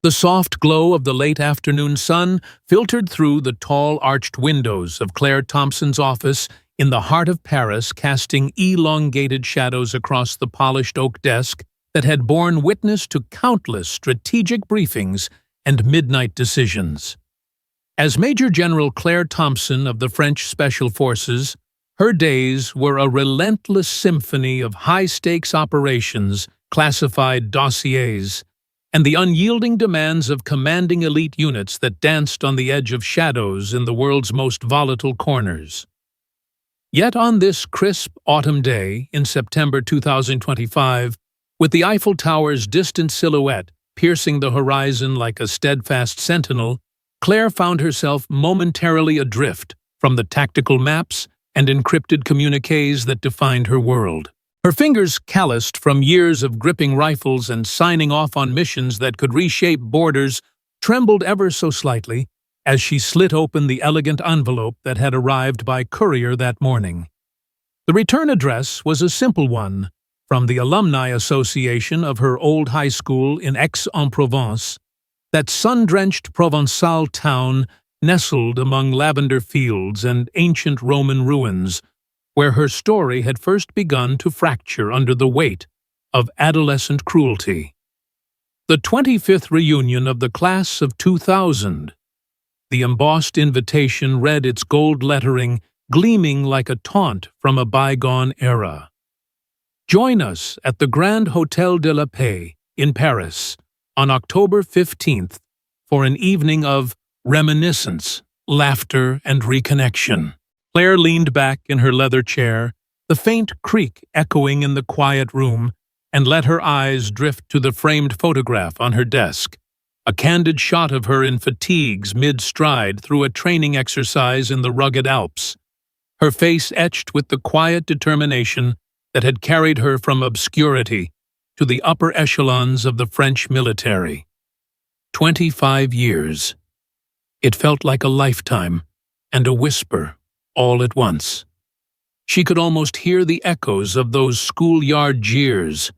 The soft glow of the late afternoon sun filtered through the tall arched windows of Claire Thompson's office in the heart of Paris, casting elongated shadows across the polished oak desk that had borne witness to countless strategic briefings and midnight decisions. As Major General Claire Thompson of the French Special Forces, her days were a relentless symphony of high-stakes operations, classified dossiers, and the unyielding demands of commanding elite units that danced on the edge of shadows in the world's most volatile corners. Yet on this crisp autumn day in September 2025, with the Eiffel Tower's distant silhouette piercing the horizon like a steadfast sentinel, Claire found herself momentarily adrift from the tactical maps and encrypted communiques that defined her world. Her fingers, calloused from years of gripping rifles and signing off on missions that could reshape borders, trembled ever so slightly as she slit open the elegant envelope that had arrived by courier that morning. The return address was a simple one, from the Alumni Association of her old high school in Aix-en-Provence, that sun-drenched Provençal town nestled among lavender fields and ancient Roman ruins, where her story had first begun to fracture under the weight of adolescent cruelty. The 25th reunion of the class of 2000. The embossed invitation read, its gold lettering gleaming like a taunt from a bygone era. Join us at the Grand Hôtel de la Paix in Paris on October 15th for an evening of reminiscence, laughter, and reconnection. Claire leaned back in her leather chair, the faint creak echoing in the quiet room, and let her eyes drift to the framed photograph on her desk, a candid shot of her in fatigues mid-stride through a training exercise in the rugged Alps, her face etched with the quiet determination that had carried her from obscurity to the upper echelons of the French military. 25 years. It felt like a lifetime, and a whisper, all at once. She could almost hear the echoes of those schoolyard jeers,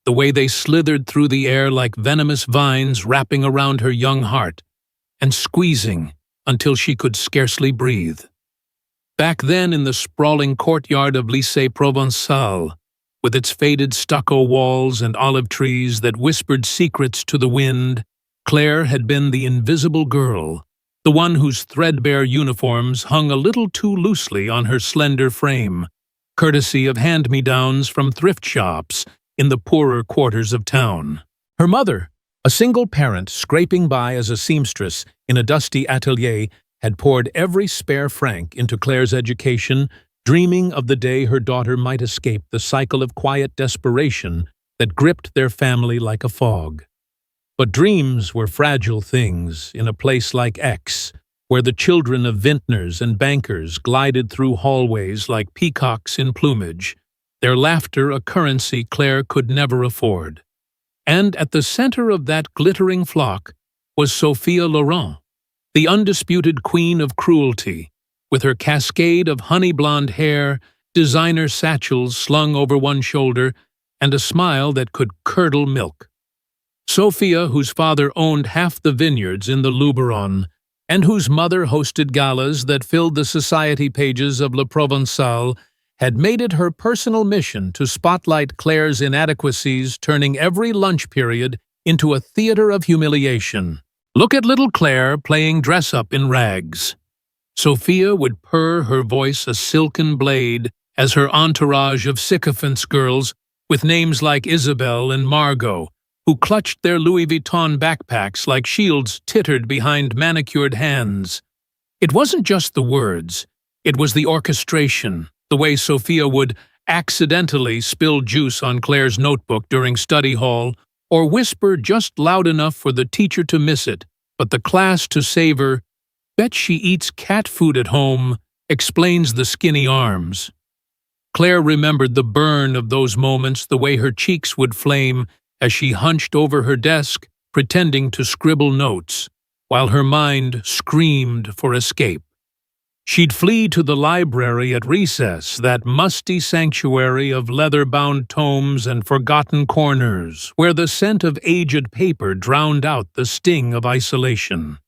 the way they slithered through the air like venomous vines wrapping around her young heart, and squeezing until she could scarcely breathe. Back then in the sprawling courtyard of Lycée Provençal, with its faded stucco walls and olive trees that whispered secrets to the wind, Claire had been the invisible girl, the one whose threadbare uniforms hung a little too loosely on her slender frame, courtesy of hand-me-downs from thrift shops in the poorer quarters of town. Her mother, a single parent scraping by as a seamstress in a dusty atelier, had poured every spare franc into Claire's education, dreaming of the day her daughter might escape the cycle of quiet desperation that gripped their family like a fog. But dreams were fragile things in a place like Aix, where the children of vintners and bankers glided through hallways like peacocks in plumage, their laughter a currency Claire could never afford. And at the center of that glittering flock was Sophia Laurent, the undisputed queen of cruelty, with her cascade of honey-blonde hair, designer satchels slung over one shoulder, and a smile that could curdle milk. Sophia, whose father owned half the vineyards in the Luberon, and whose mother hosted galas that filled the society pages of Le Provençal, had made it her personal mission to spotlight Claire's inadequacies, turning every lunch period into a theater of humiliation. Look at little Claire playing dress-up in rags. Sophia would purr, her voice a silken blade, as her entourage of sycophants girls, with names like Isabel and Margot, who clutched their Louis Vuitton backpacks like shields, tittered behind manicured hands. It wasn't just the words, it was the orchestration, the way Sophia would accidentally spill juice on Claire's notebook during study hall, or whisper just loud enough for the teacher to miss it, but the class to savor, "Bet she eats cat food at home," explains the skinny arms. Claire remembered the burn of those moments, the way her cheeks would flame as she hunched over her desk, pretending to scribble notes, while her mind screamed for escape. She'd flee to the library at recess, that musty sanctuary of leather-bound tomes and forgotten corners, where the scent of aged paper drowned out the sting of isolation.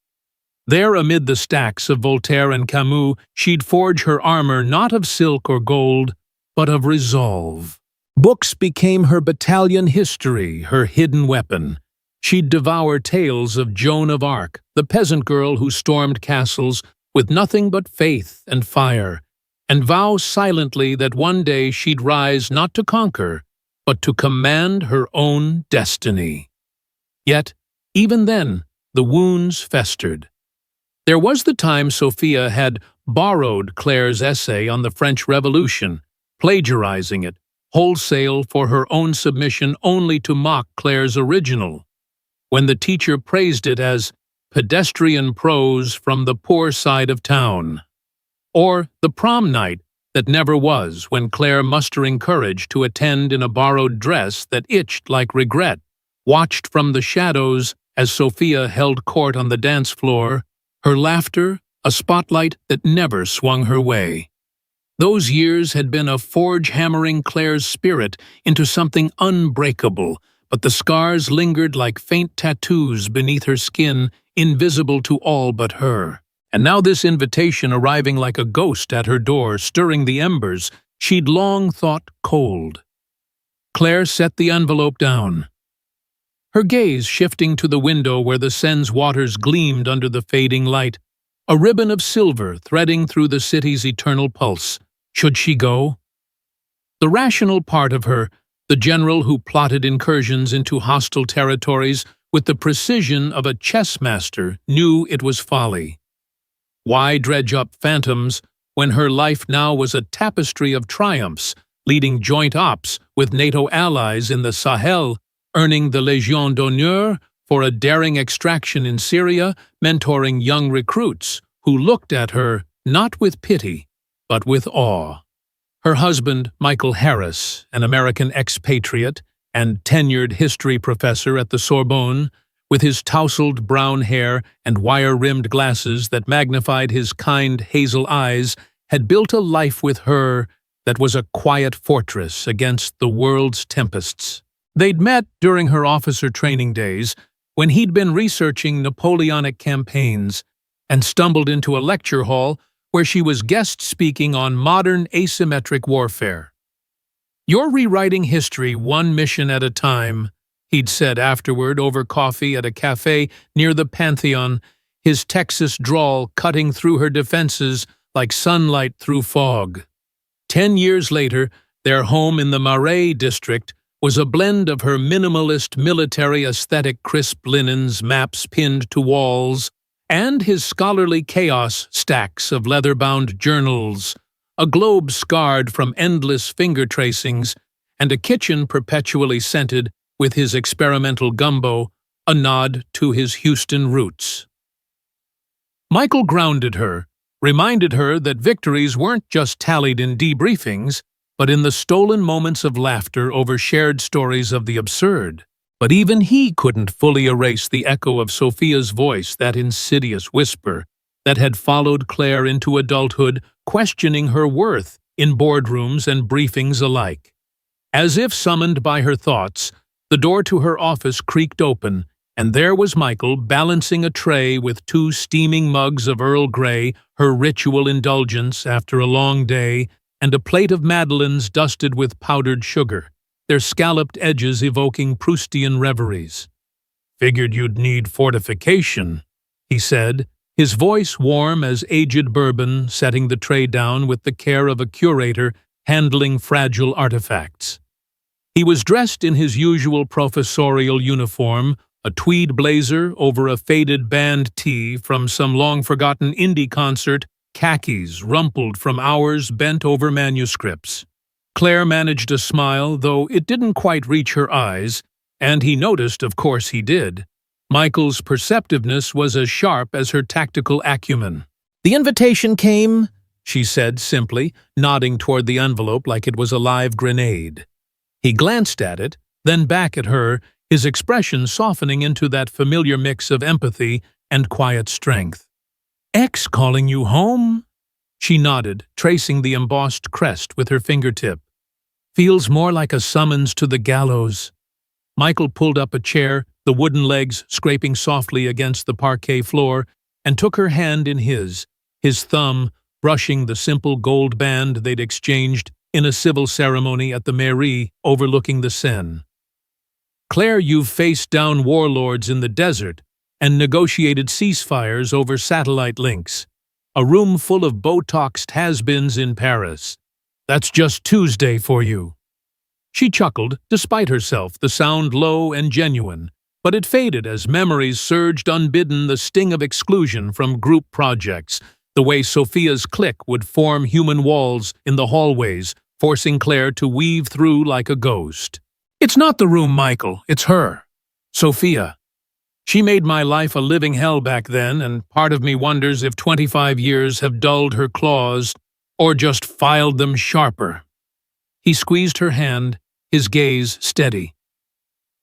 There, amid the stacks of Voltaire and Camus, she'd forge her armor not of silk or gold, but of resolve. Books became her battalion history, her hidden weapon. She'd devour tales of Joan of Arc, the peasant girl who stormed castles with nothing but faith and fire, and vow silently that one day she'd rise not to conquer, but to command her own destiny. Yet, even then, the wounds festered. There was the time Sophia had borrowed Claire's essay on the French Revolution, plagiarizing it wholesale for her own submission only to mock Claire's original, when the teacher praised it as pedestrian prose from the poor side of town. Or the prom night that never was, when Claire, mustering courage to attend in a borrowed dress that itched like regret, watched from the shadows as Sophia held court on the dance floor, her laughter a spotlight that never swung her way. Those years had been a forge hammering Claire's spirit into something unbreakable, but the scars lingered like faint tattoos beneath her skin, invisible to all but her. And now this invitation arriving like a ghost at her door, stirring the embers she'd long thought cold. Claire set the envelope down, her gaze shifting to the window where the Seine's waters gleamed under the fading light, a ribbon of silver threading through the city's eternal pulse. Should she go? The rational part of her, the general who plotted incursions into hostile territories with the precision of a chess master, knew it was folly. Why dredge up phantoms when her life now was a tapestry of triumphs, leading joint ops with NATO allies in the Sahel, earning the Légion d'honneur for a daring extraction in Syria, mentoring young recruits who looked at her not with pity, but with awe. Her husband, Michael Harris, an American expatriate and tenured history professor at the Sorbonne, with his tousled brown hair and wire-rimmed glasses that magnified his kind hazel eyes, had built a life with her that was a quiet fortress against the world's tempests. They'd met during her officer training days, when he'd been researching Napoleonic campaigns, and stumbled into a lecture hall where she was guest speaking on modern asymmetric warfare. "You're rewriting history one mission at a time," he'd said afterward over coffee at a cafe near the Pantheon, his Texas drawl cutting through her defenses like sunlight through fog. 10 years later, their home in the Marais district was a blend of her minimalist military aesthetic, crisp linens, maps pinned to walls, and his scholarly chaos, stacks of leather-bound journals, a globe scarred from endless finger tracings, and a kitchen perpetually scented with his experimental gumbo, a nod to his Houston roots. Michael grounded her, reminded her that victories weren't just tallied in debriefings, but in the stolen moments of laughter over shared stories of the absurd. But even he couldn't fully erase the echo of Sophia's voice, that insidious whisper that had followed Claire into adulthood, questioning her worth in boardrooms and briefings alike. As if summoned by her thoughts, the door to her office creaked open, and there was Michael balancing a tray with 2 steaming mugs of Earl Grey, her ritual indulgence after a long day, and a plate of madeleines dusted with powdered sugar, their scalloped edges evoking Proustian reveries. "Figured you'd need fortification," he said, his voice warm as aged bourbon, setting the tray down with the care of a curator handling fragile artifacts. He was dressed in his usual professorial uniform, a tweed blazer over a faded band tee from some long-forgotten indie concert, khakis rumpled from hours bent over manuscripts. Claire managed a smile, though it didn't quite reach her eyes, and he noticed, of course he did. Michael's perceptiveness was as sharp as her tactical acumen. "The invitation came," she said simply, nodding toward the envelope like it was a live grenade. He glanced at it, then back at her, his expression softening into that familiar mix of empathy and quiet strength. "X calling you home?" She nodded, tracing the embossed crest with her fingertip. Feels more like a summons to the gallows. Michael pulled up a chair, the wooden legs scraping softly against the parquet floor, and took her hand in his thumb brushing the simple gold band they'd exchanged in a civil ceremony at the mairie overlooking the Seine. Claire, you've faced down warlords in the desert and negotiated ceasefires over satellite links. A room full of Botoxed has-beens in Paris. That's just Tuesday for you. She chuckled, despite herself, the sound low and genuine, but it faded as memories surged unbidden, the sting of exclusion from group projects, the way Sophia's clique would form human walls in the hallways, forcing Claire to weave through like a ghost. It's not the room, Michael, it's her. Sophia. She made my life a living hell back then, and part of me wonders if 25 years have dulled her claws or just filed them sharper. He squeezed her hand, his gaze steady.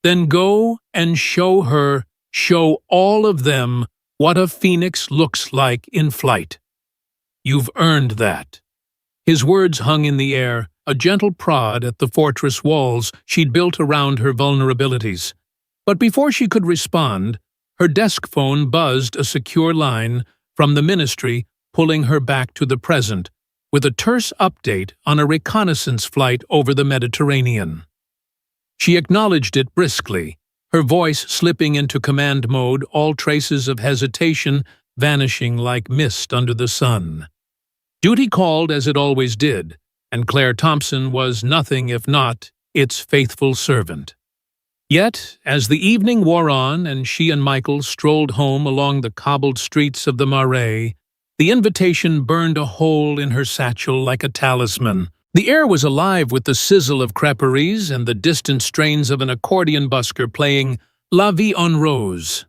Then go and show all of them what a phoenix looks like in flight. You've earned that. His words hung in the air, a gentle prod at the fortress walls she'd built around her vulnerabilities. But before she could respond, her desk phone buzzed a secure line from the ministry, pulling her back to the present, with a terse update on a reconnaissance flight over the Mediterranean. She acknowledged it briskly, her voice slipping into command mode, all traces of hesitation vanishing like mist under the sun. Duty called as it always did, and Claire Thompson was nothing if not its faithful servant. Yet, as the evening wore on and she and Michael strolled home along the cobbled streets of the Marais, the invitation burned a hole in her satchel like a talisman. The air was alive with the sizzle of creperies and the distant strains of an accordion busker playing La Vie en Rose.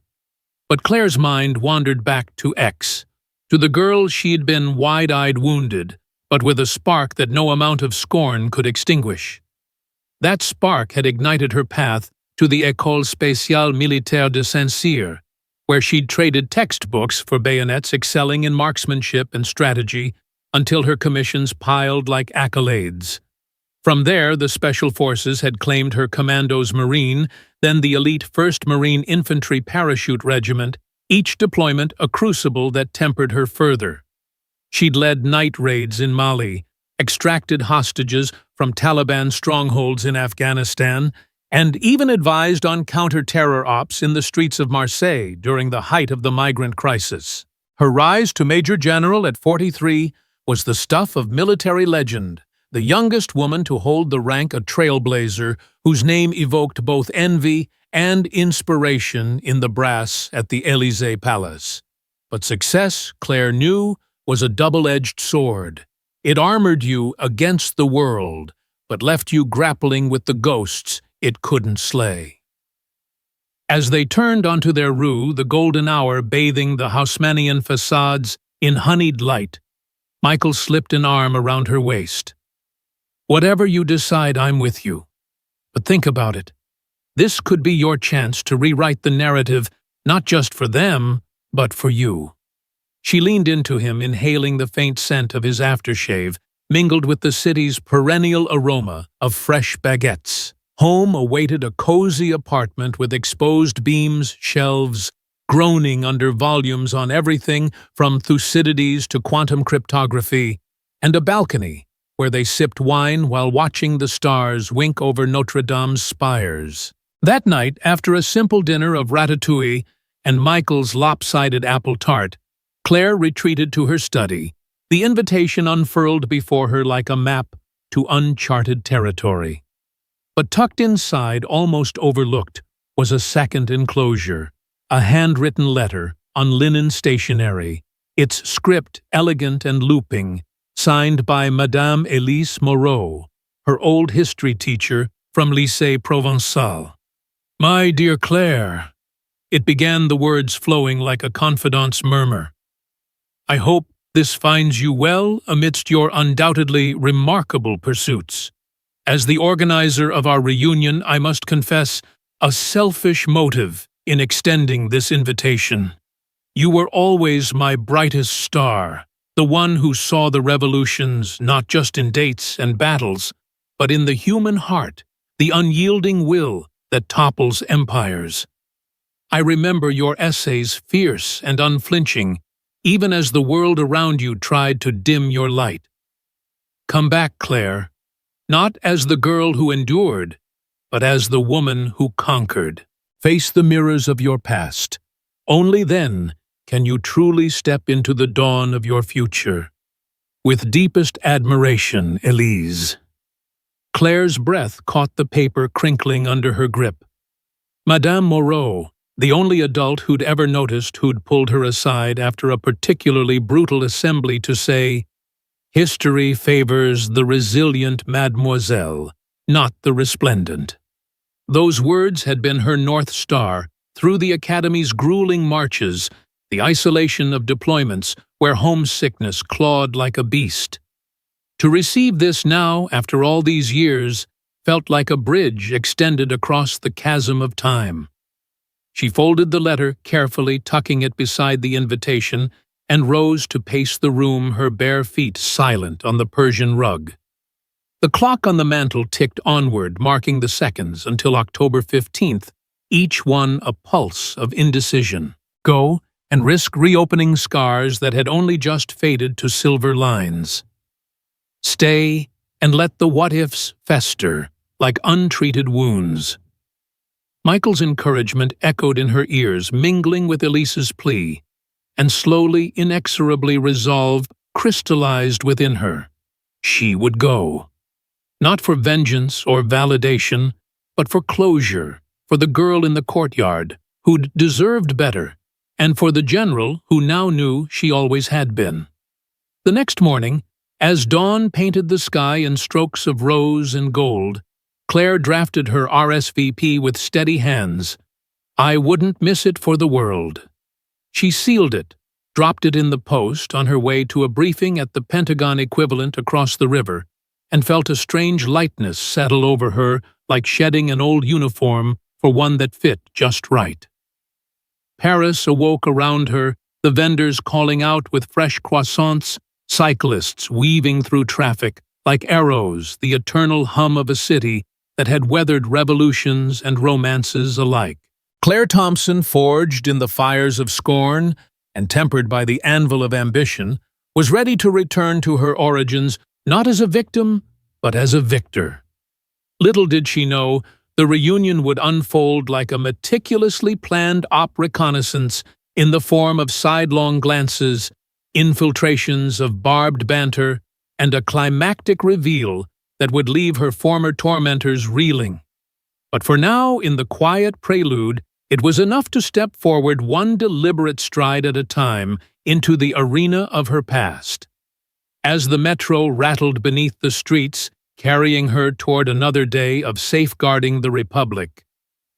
But Claire's mind wandered back to X, to the girl she'd been wide-eyed wounded, but with a spark that no amount of scorn could extinguish. That spark had ignited her path to the École Spéciale Militaire de Saint-Cyr, where she'd traded textbooks for bayonets, excelling in marksmanship and strategy until her commissions piled like accolades. From there, the Special Forces had claimed her Commandos Marine, then the elite 1st Marine Infantry Parachute Regiment, each deployment a crucible that tempered her further. She'd led night raids in Mali, extracted hostages from Taliban strongholds in Afghanistan, and even advised on counter-terror ops in the streets of Marseille during the height of the migrant crisis. Her rise to Major General at 43 was the stuff of military legend, the youngest woman to hold the rank a trailblazer whose name evoked both envy and inspiration in the brass at the Élysée Palace. But success, Claire knew, was a double-edged sword. It armored you against the world, but left you grappling with the ghosts it couldn't slay. As they turned onto their rue, the golden hour bathing the Haussmannian facades in honeyed light, Michael slipped an arm around her waist. Whatever you decide, I'm with you. But think about it. This could be your chance to rewrite the narrative, not just for them, but for you. She leaned into him, inhaling the faint scent of his aftershave, mingled with the city's perennial aroma of fresh baguettes. Home awaited a cozy apartment with exposed beams, shelves, groaning under volumes on everything from Thucydides to quantum cryptography, and a balcony where they sipped wine while watching the stars wink over Notre Dame's spires. That night, after a simple dinner of ratatouille and Michael's lopsided apple tart, Claire retreated to her study, the invitation unfurled before her like a map to uncharted territory. But tucked inside, almost overlooked, was a second enclosure, a handwritten letter on linen stationery, its script elegant and looping, signed by Madame Elise Moreau, her old history teacher from Lycée Provençal. My dear Claire, it began, the words flowing like a confidante's murmur. I hope this finds you well amidst your undoubtedly remarkable pursuits. As the organizer of our reunion, I must confess a selfish motive in extending this invitation. You were always my brightest star, the one who saw the revolutions not just in dates and battles, but in the human heart, the unyielding will that topples empires. I remember your essays fierce and unflinching, even as the world around you tried to dim your light. Come back, Claire, not as the girl who endured, but as the woman who conquered. Face the mirrors of your past. Only then can you truly step into the dawn of your future. With deepest admiration, Elise. Claire's breath caught the paper crinkling under her grip. Madame Moreau, the only adult who'd ever noticed who'd pulled her aside after a particularly brutal assembly to say, "History favors the resilient mademoiselle, not the resplendent." Those words had been her North Star through the Academy's grueling marches, the isolation of deployments where homesickness clawed like a beast. To receive this now, after all these years, felt like a bridge extended across the chasm of time. She folded the letter, carefully tucking it beside the invitation, and rose to pace the room, her bare feet silent on the Persian rug. The clock on the mantel ticked onward, marking the seconds until October 15th, each one a pulse of indecision. Go and risk reopening scars that had only just faded to silver lines. Stay and let the what-ifs fester like untreated wounds. Michael's encouragement echoed in her ears, mingling with Elise's plea, and slowly, inexorably resolve crystallized within her. She would go. Not for vengeance or validation, but for closure, for the girl in the courtyard, who'd deserved better, and for the general who now knew she always had been. The next morning, as dawn painted the sky in strokes of rose and gold, Claire drafted her RSVP with steady hands. I wouldn't miss it for the world. She sealed it, dropped it in the post on her way to a briefing at the Pentagon equivalent across the river, and felt a strange lightness settle over her like shedding an old uniform for one that fit just right. Paris awoke around her, the vendors calling out with fresh croissants, cyclists weaving through traffic like arrows, the eternal hum of a city that had weathered revolutions and romances alike. Claire Thompson, forged in the fires of scorn and tempered by the anvil of ambition, was ready to return to her origins not as a victim, but as a victor. Little did she know, the reunion would unfold like a meticulously planned op reconnaissance in the form of sidelong glances, infiltrations of barbed banter, and a climactic reveal that would leave her former tormentors reeling. But for now, in the quiet prelude, it was enough to step forward one deliberate stride at a time into the arena of her past. As the metro rattled beneath the streets, carrying her toward another day of safeguarding the Republic,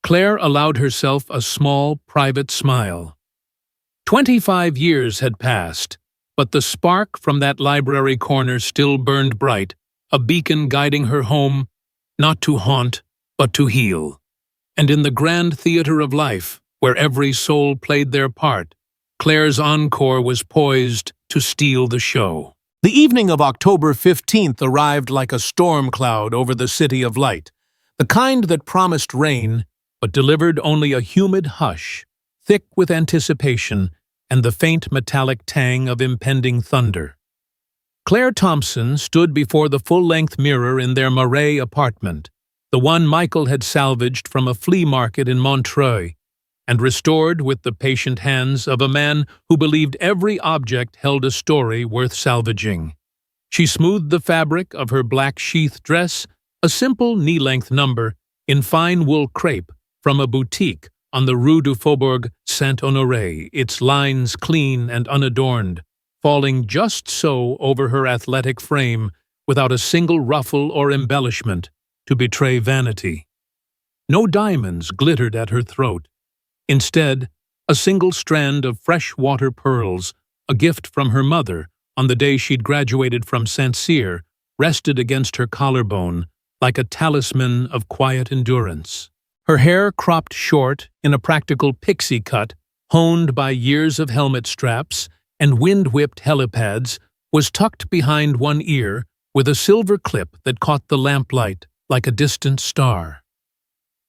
Claire allowed herself a small, private smile. 25 years had passed, but the spark from that library corner still burned bright, a beacon guiding her home, not to haunt, but to heal. And in the grand theater of life, where every soul played their part, Claire's encore was poised to steal the show. The evening of October 15th arrived like a storm cloud over the city of light, the kind that promised rain, but delivered only a humid hush, thick with anticipation and the faint metallic tang of impending thunder. Claire Thompson stood before the full-length mirror in their Marais apartment, the one Michael had salvaged from a flea market in Montreuil, and restored with the patient hands of a man who believed every object held a story worth salvaging. She smoothed the fabric of her black sheath dress, a simple knee-length number, in fine wool crepe from a boutique on the Rue du Faubourg Saint-Honoré, its lines clean and unadorned, falling just so over her athletic frame without a single ruffle or embellishment to betray vanity. No diamonds glittered at her throat. Instead, a single strand of fresh-water pearls, a gift from her mother on the day she'd graduated from St. Cyr, rested against her collarbone like a talisman of quiet endurance. Her hair cropped short in a practical pixie cut, honed by years of helmet straps, and wind-whipped helipads, was tucked behind one ear with a silver clip that caught the lamplight like a distant star.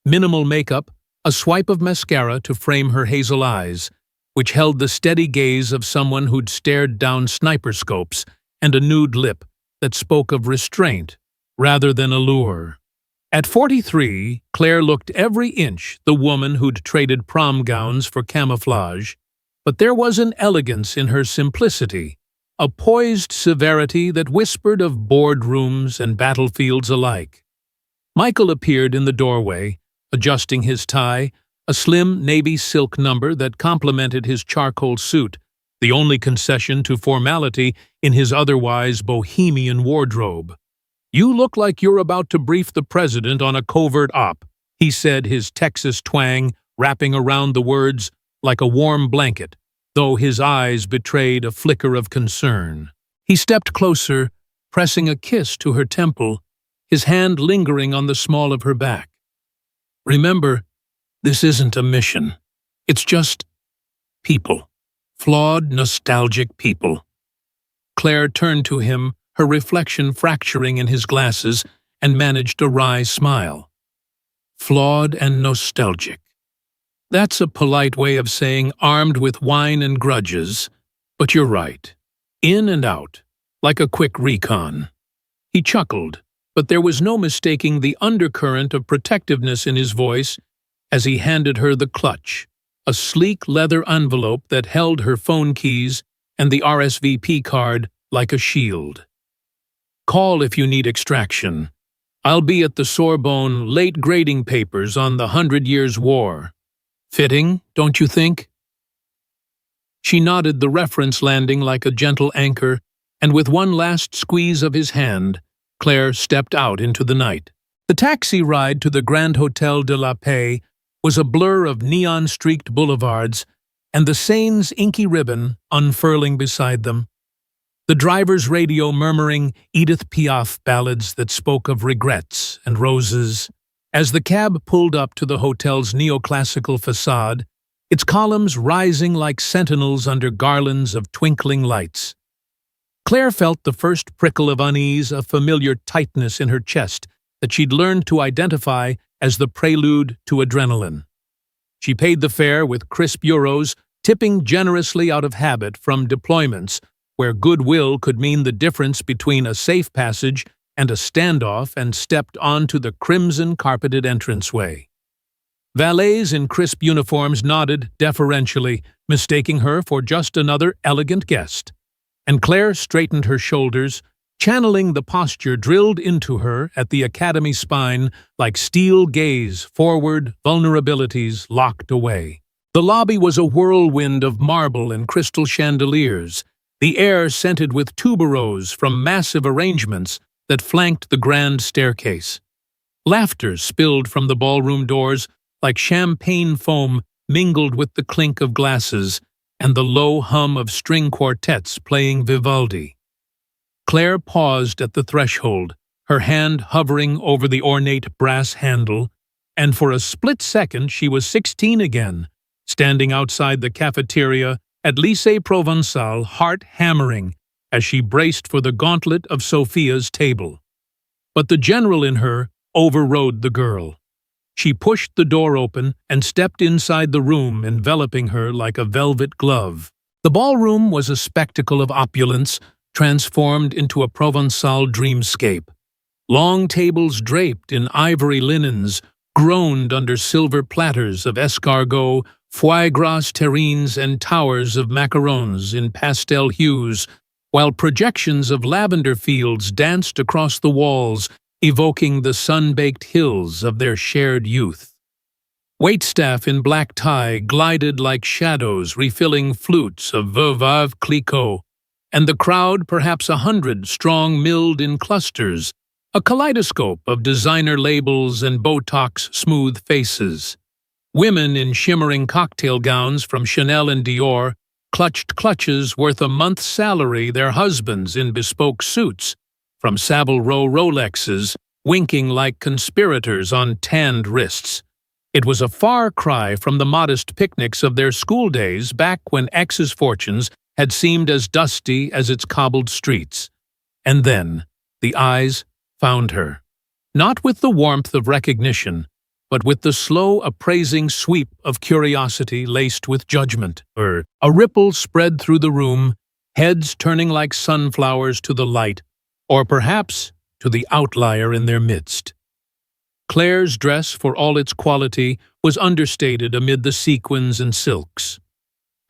Minimal makeup, a swipe of mascara to frame her hazel eyes, which held the steady gaze of someone who'd stared down sniper scopes, and a nude lip that spoke of restraint rather than allure. At 43, Claire looked every inch the woman who'd traded prom gowns for camouflage, but there was an elegance in her simplicity, a poised severity that whispered of boardrooms and battlefields alike. Michael appeared in the doorway, adjusting his tie, a slim navy silk number that complemented his charcoal suit, the only concession to formality in his otherwise bohemian wardrobe. "You look like you're about to brief the president on a covert op," he said, his Texas twang wrapping around the words like a warm blanket, though his eyes betrayed a flicker of concern. He stepped closer, pressing a kiss to her temple, his hand lingering on the small of her back. "Remember, this isn't a mission. It's just people. Flawed, nostalgic people." Claire turned to him, her reflection fracturing in his glasses, and managed a wry smile. "Flawed and nostalgic. That's a polite way of saying armed with wine and grudges, but you're right. In and out, like a quick recon." He chuckled, but there was no mistaking the undercurrent of protectiveness in his voice as he handed her the clutch, a sleek leather envelope that held her phone keys and the RSVP card like a shield. "Call if you need extraction. I'll be at the Sorbonne late grading papers on the 100 Years' War. Fitting, don't you think?" She nodded, the reference landing like a gentle anchor, and with one last squeeze of his hand, Claire stepped out into the night. The taxi ride to the Grand Hotel de la Paix was a blur of neon-streaked boulevards and the Seine's inky ribbon unfurling beside them. The driver's radio murmuring Edith Piaf ballads that spoke of regrets and roses. As the cab pulled up to the hotel's neoclassical facade, its columns rising like sentinels under garlands of twinkling lights, Claire felt the first prickle of unease, a familiar tightness in her chest that she'd learned to identify as the prelude to adrenaline. She paid the fare with crisp euros, tipping generously out of habit from deployments where goodwill could mean the difference between a safe passage and a standoff, and stepped onto the crimson-carpeted entranceway. Valets in crisp uniforms nodded deferentially, mistaking her for just another elegant guest, and Claire straightened her shoulders, channeling the posture drilled into her at the academy spine like steel gaze forward, vulnerabilities locked away. The lobby was a whirlwind of marble and crystal chandeliers, the air scented with tuberoses from massive arrangements that flanked the grand staircase. Laughter spilled from the ballroom doors like champagne foam mingled with the clink of glasses and the low hum of string quartets playing Vivaldi. Claire paused at the threshold, her hand hovering over the ornate brass handle, and for a split second she was 16 again, standing outside the cafeteria at Lycée Provençal, heart hammering as she braced for the gauntlet of Sophia's table. But the general in her overrode the girl. She pushed the door open and stepped inside the room, enveloping her like a velvet glove. The ballroom was a spectacle of opulence, transformed into a Provençal dreamscape. Long tables draped in ivory linens groaned under silver platters of escargot, foie gras terrines, and towers of macarons in pastel hues, while projections of lavender fields danced across the walls, evoking the sun-baked hills of their shared youth. Waitstaff in black tie glided like shadows, refilling flutes of Veuve Clicquot, and the crowd, perhaps 100 strong, milled in clusters, a kaleidoscope of designer labels and Botox-smooth faces. Women in shimmering cocktail gowns from Chanel and Dior clutched clutches worth a month's salary, their husbands in bespoke suits from Savile Row Rolexes, winking like conspirators on tanned wrists. It was a far cry from the modest picnics of their school days back when ex's fortunes had seemed as dusty as its cobbled streets. And then, the eyes found her. Not with the warmth of recognition, but with the slow, appraising sweep of curiosity laced with judgment. A ripple spread through the room, heads turning like sunflowers to the light, or perhaps to the outlier in their midst. Claire's dress, for all its quality, was understated amid the sequins and silks.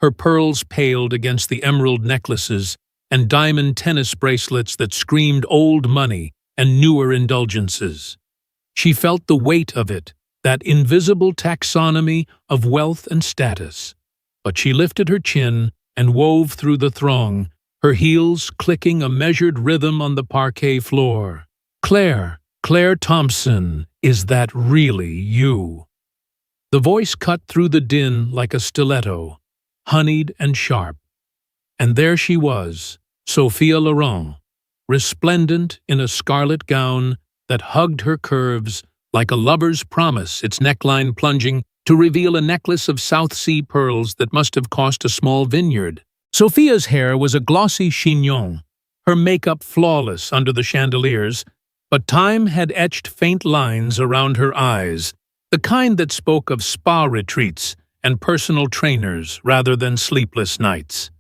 Her pearls paled against the emerald necklaces and diamond tennis bracelets that screamed old money and newer indulgences. She felt the weight of it, that invisible taxonomy of wealth and status. But she lifted her chin and wove through the throng, her heels clicking a measured rhythm on the parquet floor. Claire Thompson, is that really you? The voice cut through the din like a stiletto, honeyed and sharp. And there she was, Sophia Loren, resplendent in a scarlet gown that hugged her curves like a lover's promise, its neckline plunging to reveal a necklace of South Sea pearls that must have cost a small vineyard. Sophia's hair was a glossy chignon, her makeup flawless under the chandeliers, but time had etched faint lines around her eyes, the kind that spoke of spa retreats and personal trainers rather than sleepless nights.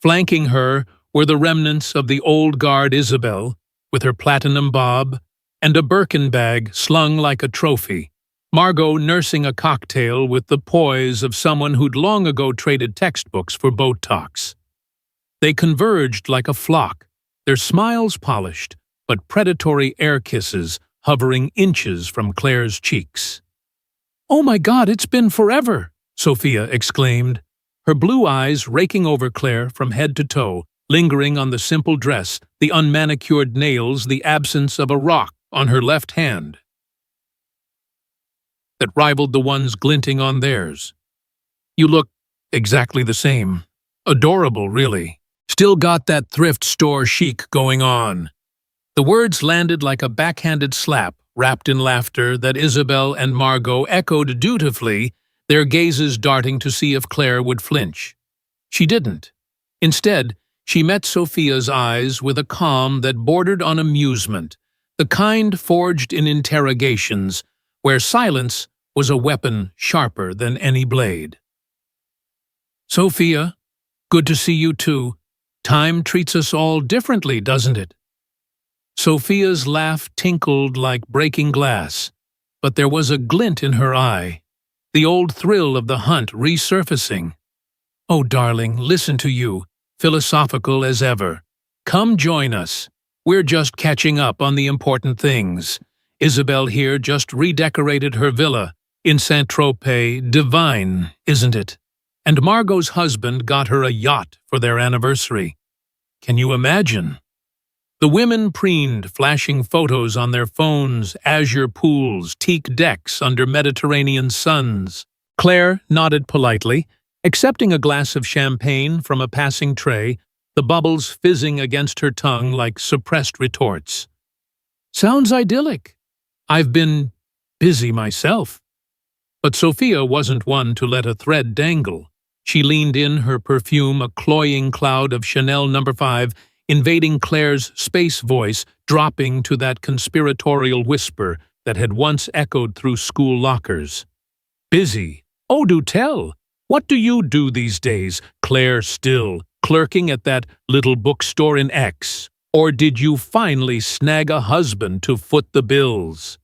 Flanking her were the remnants of the old guard Isabel, with her platinum bob, and a Birkin bag slung like a trophy, Margot nursing a cocktail with the poise of someone who'd long ago traded textbooks for Botox. They converged like a flock, their smiles polished, but predatory air kisses hovering inches from Claire's cheeks. "Oh my God, it's been forever!" Sophia exclaimed, her blue eyes raking over Claire from head to toe, lingering on the simple dress, the unmanicured nails, the absence of a rock on her left hand that rivaled the ones glinting on theirs. "You look exactly the same. Adorable, really. Still got that thrift store chic going on." The words landed like a backhanded slap, wrapped in laughter that Isabel and Margot echoed dutifully, their gazes darting to see if Claire would flinch. She didn't. Instead, she met Sophia's eyes with a calm that bordered on amusement, the kind forged in interrogations, where silence was a weapon sharper than any blade. "Sophia, good to see you too. Time treats us all differently, doesn't it?" Sophia's laugh tinkled like breaking glass, but there was a glint in her eye, the old thrill of the hunt resurfacing. "Oh, darling, listen to you, philosophical as ever. Come join us. We're just catching up on the important things. Isabel here just redecorated her villa in Saint-Tropez. Divine, isn't it? And Margot's husband got her a yacht for their anniversary. Can you imagine?" The women preened, flashing photos on their phones, azure pools, teak decks under Mediterranean suns. Claire nodded politely, accepting a glass of champagne from a passing tray, the bubbles fizzing against her tongue like suppressed retorts. "Sounds idyllic. I've been busy myself." But Sophia wasn't one to let a thread dangle. She leaned in, her perfume a cloying cloud of Chanel No. 5, invading Claire's space voice, dropping to that conspiratorial whisper that had once echoed through school lockers. "Busy? Oh, do tell! What do you do these days, Claire Still, clerking at that little bookstore in X? Or did you finally snag a husband to foot the bills?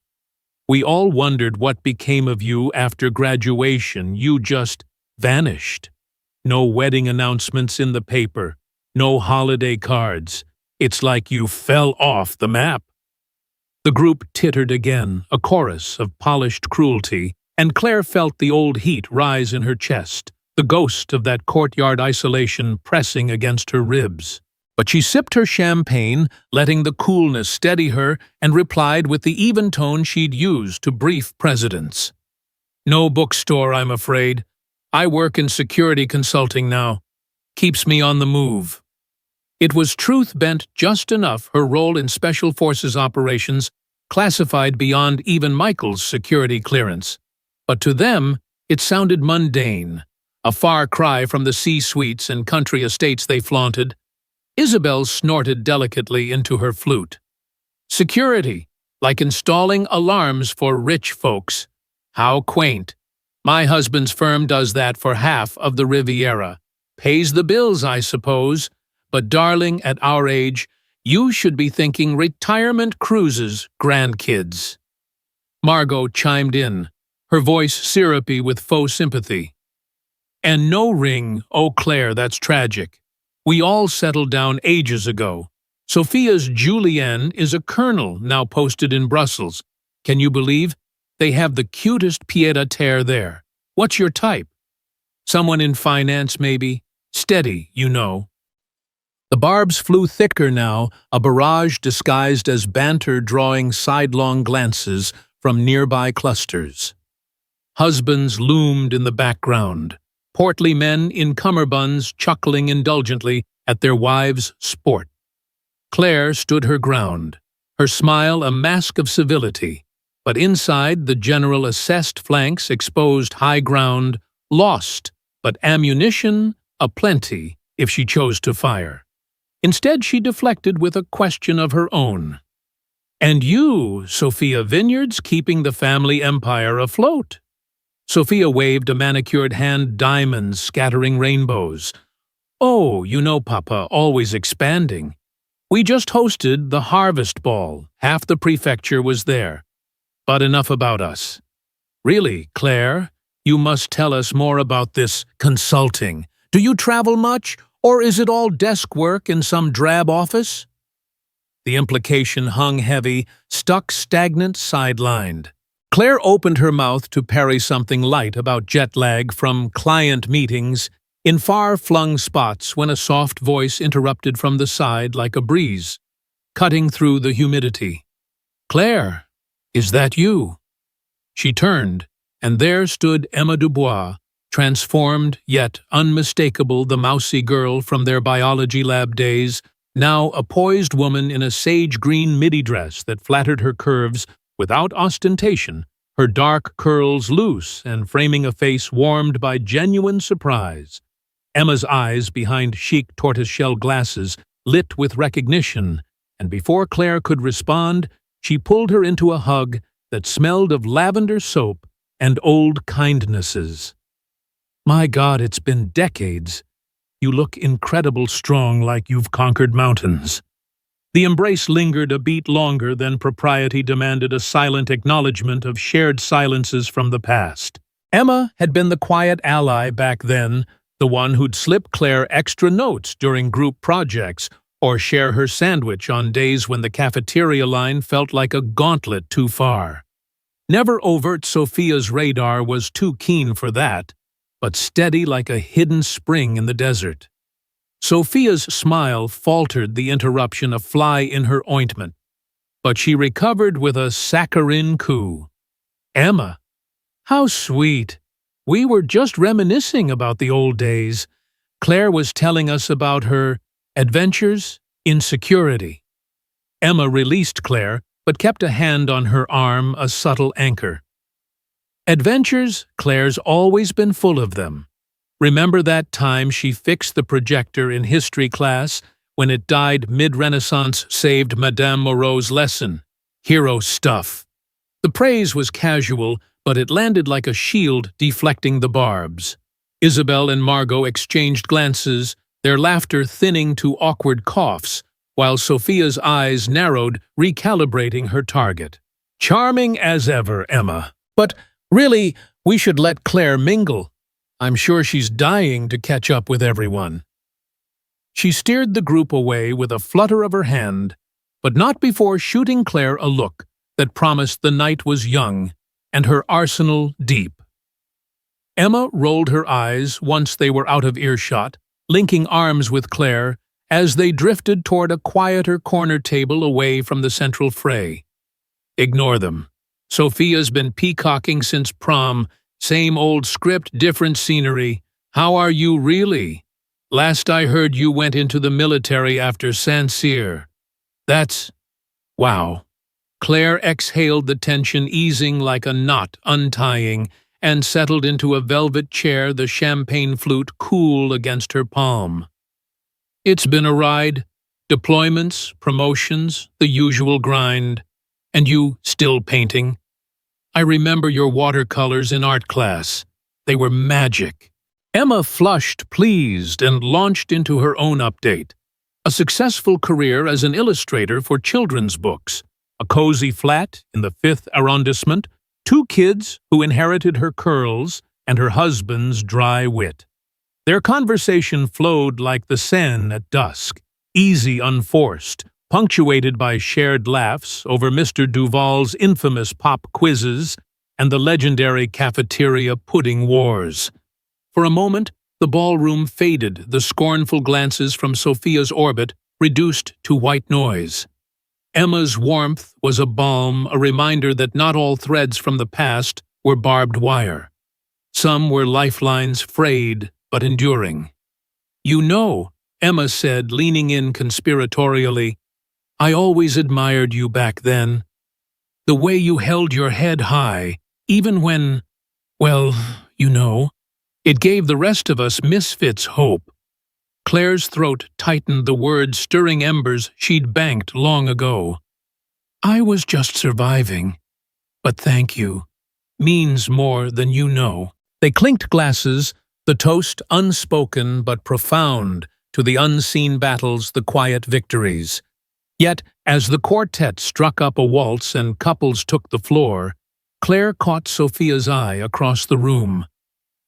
We all wondered what became of you after graduation. You just vanished. No wedding announcements in the paper. No holiday cards. It's like you fell off the map." The group tittered again, a chorus of polished cruelty, and Claire felt the old heat rise in her chest, the ghost of that courtyard isolation pressing against her ribs. But she sipped her champagne, letting the coolness steady her, and replied with the even tone she'd used to brief presidents. "No bookstore, I'm afraid. I work in security consulting now. Keeps me on the move." It was truth bent just enough, her role in Special Forces operations, classified beyond even Michael's security clearance. But to them, it sounded mundane, a far cry from the C-suites and country estates they flaunted. Isabel snorted delicately into her flute. Security, like installing alarms for rich folks. How quaint. My husband's firm does that for half of the Riviera. Pays the bills, I suppose. But darling, at our age, you should be thinking retirement cruises, grandkids. Margot chimed in, her voice syrupy with faux sympathy. And no ring, oh Claire, that's tragic. We all settled down ages ago. Sophia's Julienne is a colonel now posted in Brussels. Can you believe? They have the cutest pied-à-terre there. What's your type? Someone in finance, maybe? Steady, you know. The barbs flew thicker now, a barrage disguised as banter drawing sidelong glances from nearby clusters. Husbands loomed in the background, portly men in cummerbunds chuckling indulgently at their wives' sport. Claire stood her ground, her smile a mask of civility, but inside the general assessed flanks exposed high ground, lost, but ammunition aplenty if she chose to fire. Instead she deflected with a question of her own. And you, Sophia Vineyards, keeping the family empire afloat? Sophia waved a manicured hand, diamonds scattering rainbows. Oh, you know, Papa, always expanding. We just hosted the Harvest Ball. Half the prefecture was there. But enough about us. Really, Claire, you must tell us more about this consulting. Do you travel much, or is it all desk work in some drab office? The implication hung heavy, stuck stagnant, sidelined. Claire opened her mouth to parry something light about jet lag from client meetings in far-flung spots when a soft voice interrupted from the side like a breeze, cutting through the humidity. Claire, is that you? She turned, and there stood Emma Dubois, transformed yet unmistakable, the mousy girl from their biology lab days, now a poised woman in a sage-green midi dress that flattered her curves without ostentation, her dark curls loose and framing a face warmed by genuine surprise. Emma's eyes, behind chic tortoiseshell glasses, lit with recognition, and before Claire could respond, she pulled her into a hug that smelled of lavender soap and old kindnesses. My God, it's been decades. You look incredible strong, like you've conquered mountains. The embrace lingered a beat longer than propriety demanded a silent acknowledgement of shared silences from the past. Emma had been the quiet ally back then, the one who'd slip Claire extra notes during group projects or share her sandwich on days when the cafeteria line felt like a gauntlet too far. Never overt, Sophia's radar was too keen for that, but steady like a hidden spring in the desert. Sophia's smile faltered the interruption, a fly in her ointment, but she recovered with a saccharine coo. Emma, how sweet! We were just reminiscing about the old days. Claire was telling us about her adventures in security. Emma released Claire, but kept a hand on her arm, a subtle anchor. Adventures? Claire's always been full of them. Remember that time she fixed the projector in history class when it died mid-Renaissance, saved Madame Moreau's lesson? Hero stuff. The praise was casual, but it landed like a shield deflecting the barbs. Isabel and Margot exchanged glances, their laughter thinning to awkward coughs, while Sophia's eyes narrowed, recalibrating her target. Charming as ever, Emma. But really, we should let Claire mingle. I'm sure she's dying to catch up with everyone. She steered the group away with a flutter of her hand, but not before shooting Claire a look that promised the night was young and her arsenal deep. Emma rolled her eyes once they were out of earshot, linking arms with Claire as they drifted toward a quieter corner table away from the central fray. Ignore them. Sophia's been peacocking since prom. Same old script, different scenery. How are you really? Last I heard you went into the military after Saint-Cyr. That's... wow. Claire exhaled, the tension easing like a knot untying, and settled into a velvet chair, the champagne flute cool against her palm. It's been a ride. Deployments, promotions, the usual grind. And you still painting? I remember your watercolors in art class. They were magic. Emma flushed, pleased, and launched into her own update. A successful career as an illustrator for children's books, a cozy flat in the 5th arrondissement, 2 kids who inherited her curls and her husband's dry wit. Their conversation flowed like the Seine at dusk, easy, unforced, punctuated by shared laughs over Mr. Duval's infamous pop quizzes and the legendary cafeteria pudding wars. For a moment, the ballroom faded, the scornful glances from Sophia's orbit reduced to white noise. Emma's warmth was a balm, a reminder that not all threads from the past were barbed wire. Some were lifelines frayed but enduring. "You know," Emma said, leaning in conspiratorially, "I always admired you back then. The way you held your head high, even when, well, you know, it gave the rest of us misfits hope." Claire's throat tightened, the words stirring embers she'd banked long ago. "I was just surviving. But thank you. Means more than you know." They clinked glasses, the toast unspoken but profound to the unseen battles, the quiet victories. Yet, as the quartet struck up a waltz and couples took the floor, Claire caught Sophia's eye across the room,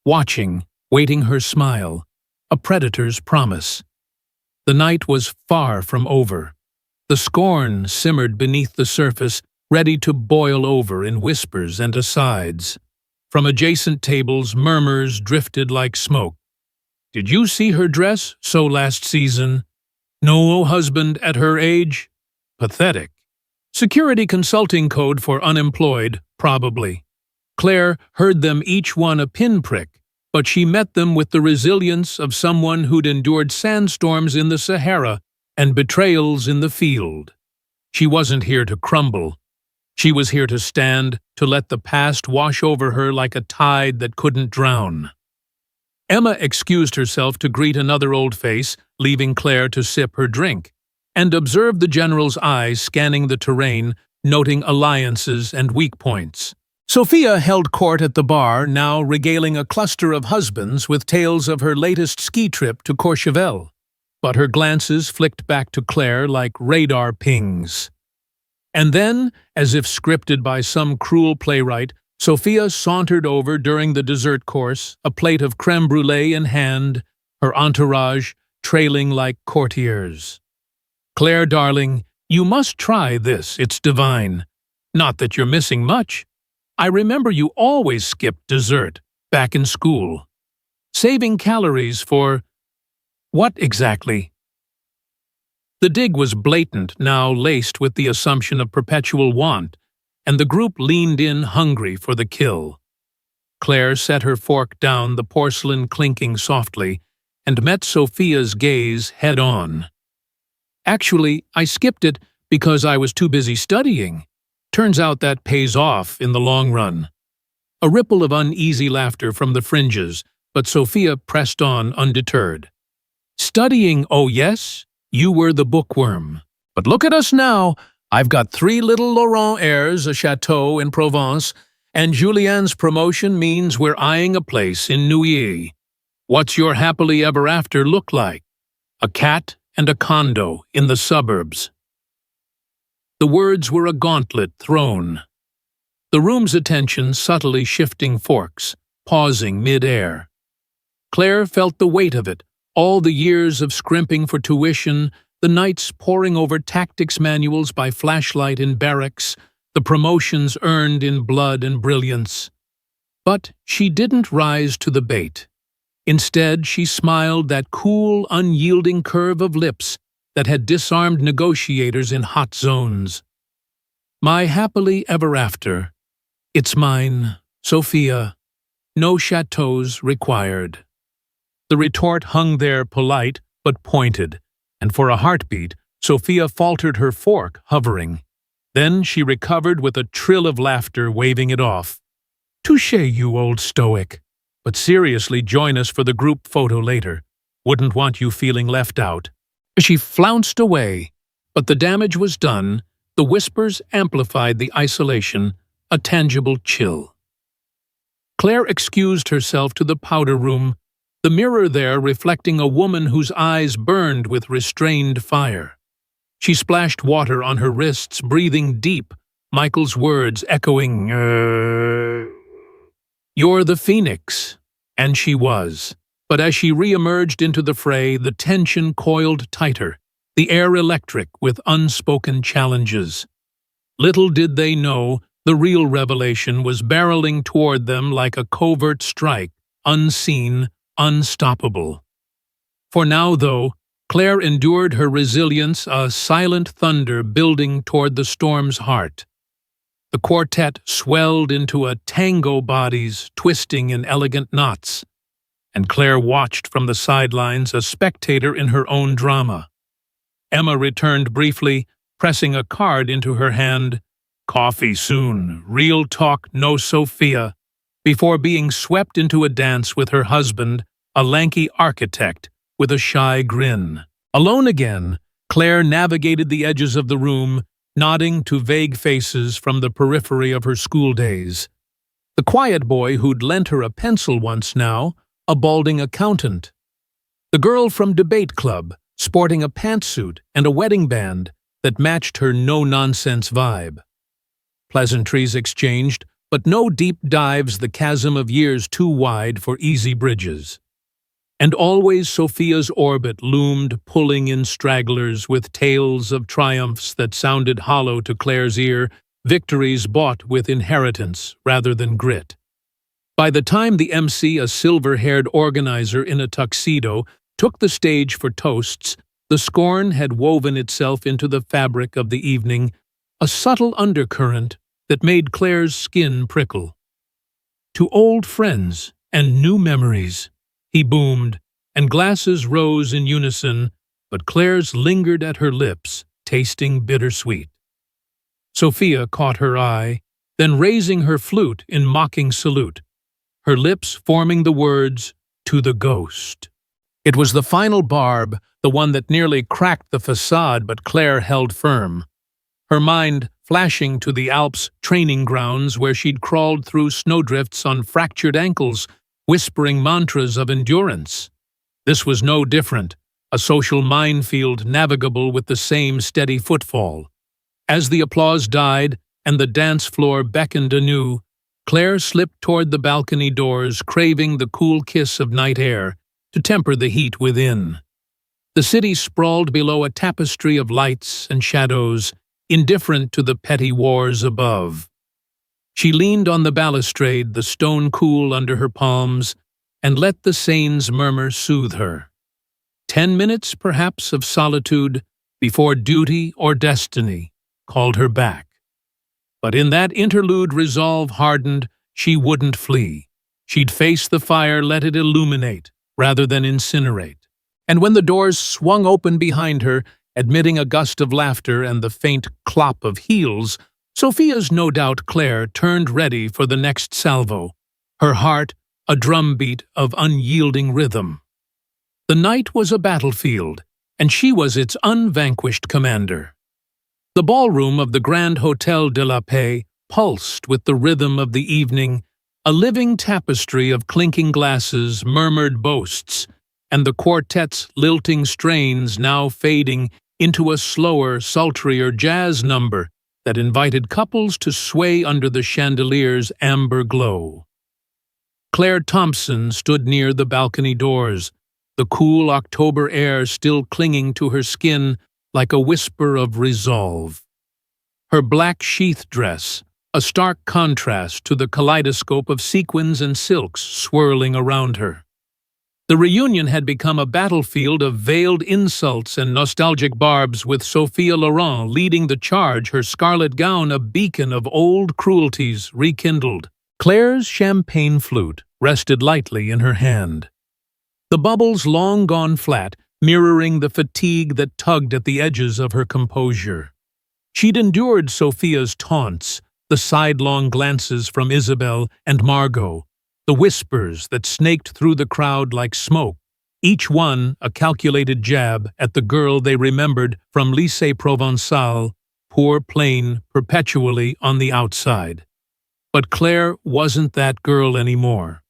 watching, waiting her smile, a predator's promise. The night was far from over. The scorn simmered beneath the surface, ready to boil over in whispers and asides. From adjacent tables, murmurs drifted like smoke. "Did you see her dress so last season? No husband at her age? Pathetic. Security consulting code for unemployed, probably." Claire heard them each one a pinprick, but she met them with the resilience of someone who'd endured sandstorms in the Sahara and betrayals in the field. She wasn't here to crumble. She was here to stand, to let the past wash over her like a tide that couldn't drown. Emma excused herself to greet another old face, leaving Claire to sip her drink, and observed the general's eyes scanning the terrain, noting alliances and weak points. Sophia held court at the bar, now regaling a cluster of husbands with tales of her latest ski trip to Courchevel, but her glances flicked back to Claire like radar pings. And then, as if scripted by some cruel playwright, Sophia sauntered over during the dessert course, a plate of crème brûlée in hand, her entourage trailing like courtiers. "Claire, darling, you must try this, it's divine. Not that you're missing much. I remember you always skipped dessert, back in school. Saving calories for... what exactly?" The dig was blatant, now laced with the assumption of perpetual want, and the group leaned in hungry for the kill. Claire set her fork down, the porcelain clinking softly, and met Sophia's gaze head-on. "Actually, I skipped it because I was too busy studying. Turns out that pays off in the long run." A ripple of uneasy laughter from the fringes, but Sophia pressed on undeterred. "Studying, oh yes? You were the bookworm. But look at us now. I've got 3 little Laurent heirs, a chateau in Provence, and Julien's promotion means we're eyeing a place in Neuilly. What's your happily ever after look like? A cat and a condo in the suburbs." The words were a gauntlet thrown. The room's attention subtly shifting forks, pausing mid-air. Claire felt the weight of it, all the years of scrimping for tuition, the nights poring over tactics manuals by flashlight in barracks, the promotions earned in blood and brilliance. But she didn't rise to the bait. Instead, she smiled, that cool, unyielding curve of lips that had disarmed negotiators in hot zones. "My happily ever after. It's mine, Sophia. No chateaux required." The retort hung there polite but pointed, and for a heartbeat, Sophia faltered, her fork hovering. Then she recovered with a trill of laughter, waving it off. "Touché, you old stoic. But seriously, join us for the group photo later. Wouldn't want you feeling left out." She flounced away, but the damage was done. The whispers amplified the isolation, a tangible chill. Claire excused herself to the powder room, the mirror there reflecting a woman whose eyes burned with restrained fire. She splashed water on her wrists, breathing deep, Michael's words echoing, "You're the Phoenix." And she was. But as she re-emerged into the fray, the tension coiled tighter, the air electric with unspoken challenges. Little did they know, the real revelation was barreling toward them like a covert strike, unseen, unstoppable. For now, though, Claire endured her resilience, a silent thunder building toward the storm's heart. The quartet swelled into a tango, bodies twisting in elegant knots, and Claire watched from the sidelines, a spectator in her own drama. Emma returned briefly, pressing a card into her hand. "Coffee soon, real talk, no Sophia," before being swept into a dance with her husband, a lanky architect, with a shy grin. Alone again, Claire navigated the edges of the room, nodding to vague faces from the periphery of her school days. The quiet boy who'd lent her a pencil once now, a balding accountant. The girl from debate club, sporting a pantsuit and a wedding band that matched her no-nonsense vibe. Pleasantries exchanged, but no deep dives, the chasm of years too wide for easy bridges. And always Sophia's orbit loomed, pulling in stragglers with tales of triumphs that sounded hollow to Claire's ear, victories bought with inheritance rather than grit. By the time the MC, a silver-haired organizer in a tuxedo, took the stage for toasts, the scorn had woven itself into the fabric of the evening, a subtle undercurrent that made Claire's skin prickle. "To old friends and new memories," he boomed, and glasses rose in unison, but Claire's lingered at her lips, tasting bittersweet. Sophia caught her eye, then raising her flute in mocking salute, her lips forming the words, "To the ghost." It was the final barb, the one that nearly cracked the facade, but Claire held firm. Her mind flashing to the Alps training grounds where she'd crawled through snowdrifts on fractured ankles, whispering mantras of endurance. This was no different, a social minefield navigable with the same steady footfall. As the applause died and the dance floor beckoned anew, Claire slipped toward the balcony doors, craving the cool kiss of night air to temper the heat within. The city sprawled below a tapestry of lights and shadows, indifferent to the petty wars above. She leaned on the balustrade, the stone cool under her palms, and let the Seine's murmur soothe her. 10 minutes, perhaps, of solitude before duty or destiny called her back. But in that interlude resolve hardened, she wouldn't flee. She'd face the fire, let it illuminate, rather than incinerate. And when the doors swung open behind her, admitting a gust of laughter and the faint clop of heels, Sophia's no doubt Claire turned ready for the next salvo, her heart a drumbeat of unyielding rhythm. The night was a battlefield, and she was its unvanquished commander. The ballroom of the Grand Hotel de la Paix pulsed with the rhythm of the evening, a living tapestry of clinking glasses, murmured boasts, and the quartet's lilting strains now fading into a slower, sultrier jazz number that invited couples to sway under the chandelier's amber glow. Claire Thompson stood near the balcony doors, the cool October air still clinging to her skin like a whisper of resolve. Her black sheath dress, a stark contrast to the kaleidoscope of sequins and silks swirling around her. The reunion had become a battlefield of veiled insults and nostalgic barbs, with Sophia Loren leading the charge, her scarlet gown a beacon of old cruelties rekindled. Claire's champagne flute rested lightly in her hand, the bubbles long gone flat, mirroring the fatigue that tugged at the edges of her composure. She'd endured Sophia's taunts, the sidelong glances from Isabel and Margot, the whispers that snaked through the crowd like smoke, each one a calculated jab at the girl they remembered from Lycée Provençal, poor, plain, perpetually on the outside. But Claire wasn't that girl anymore.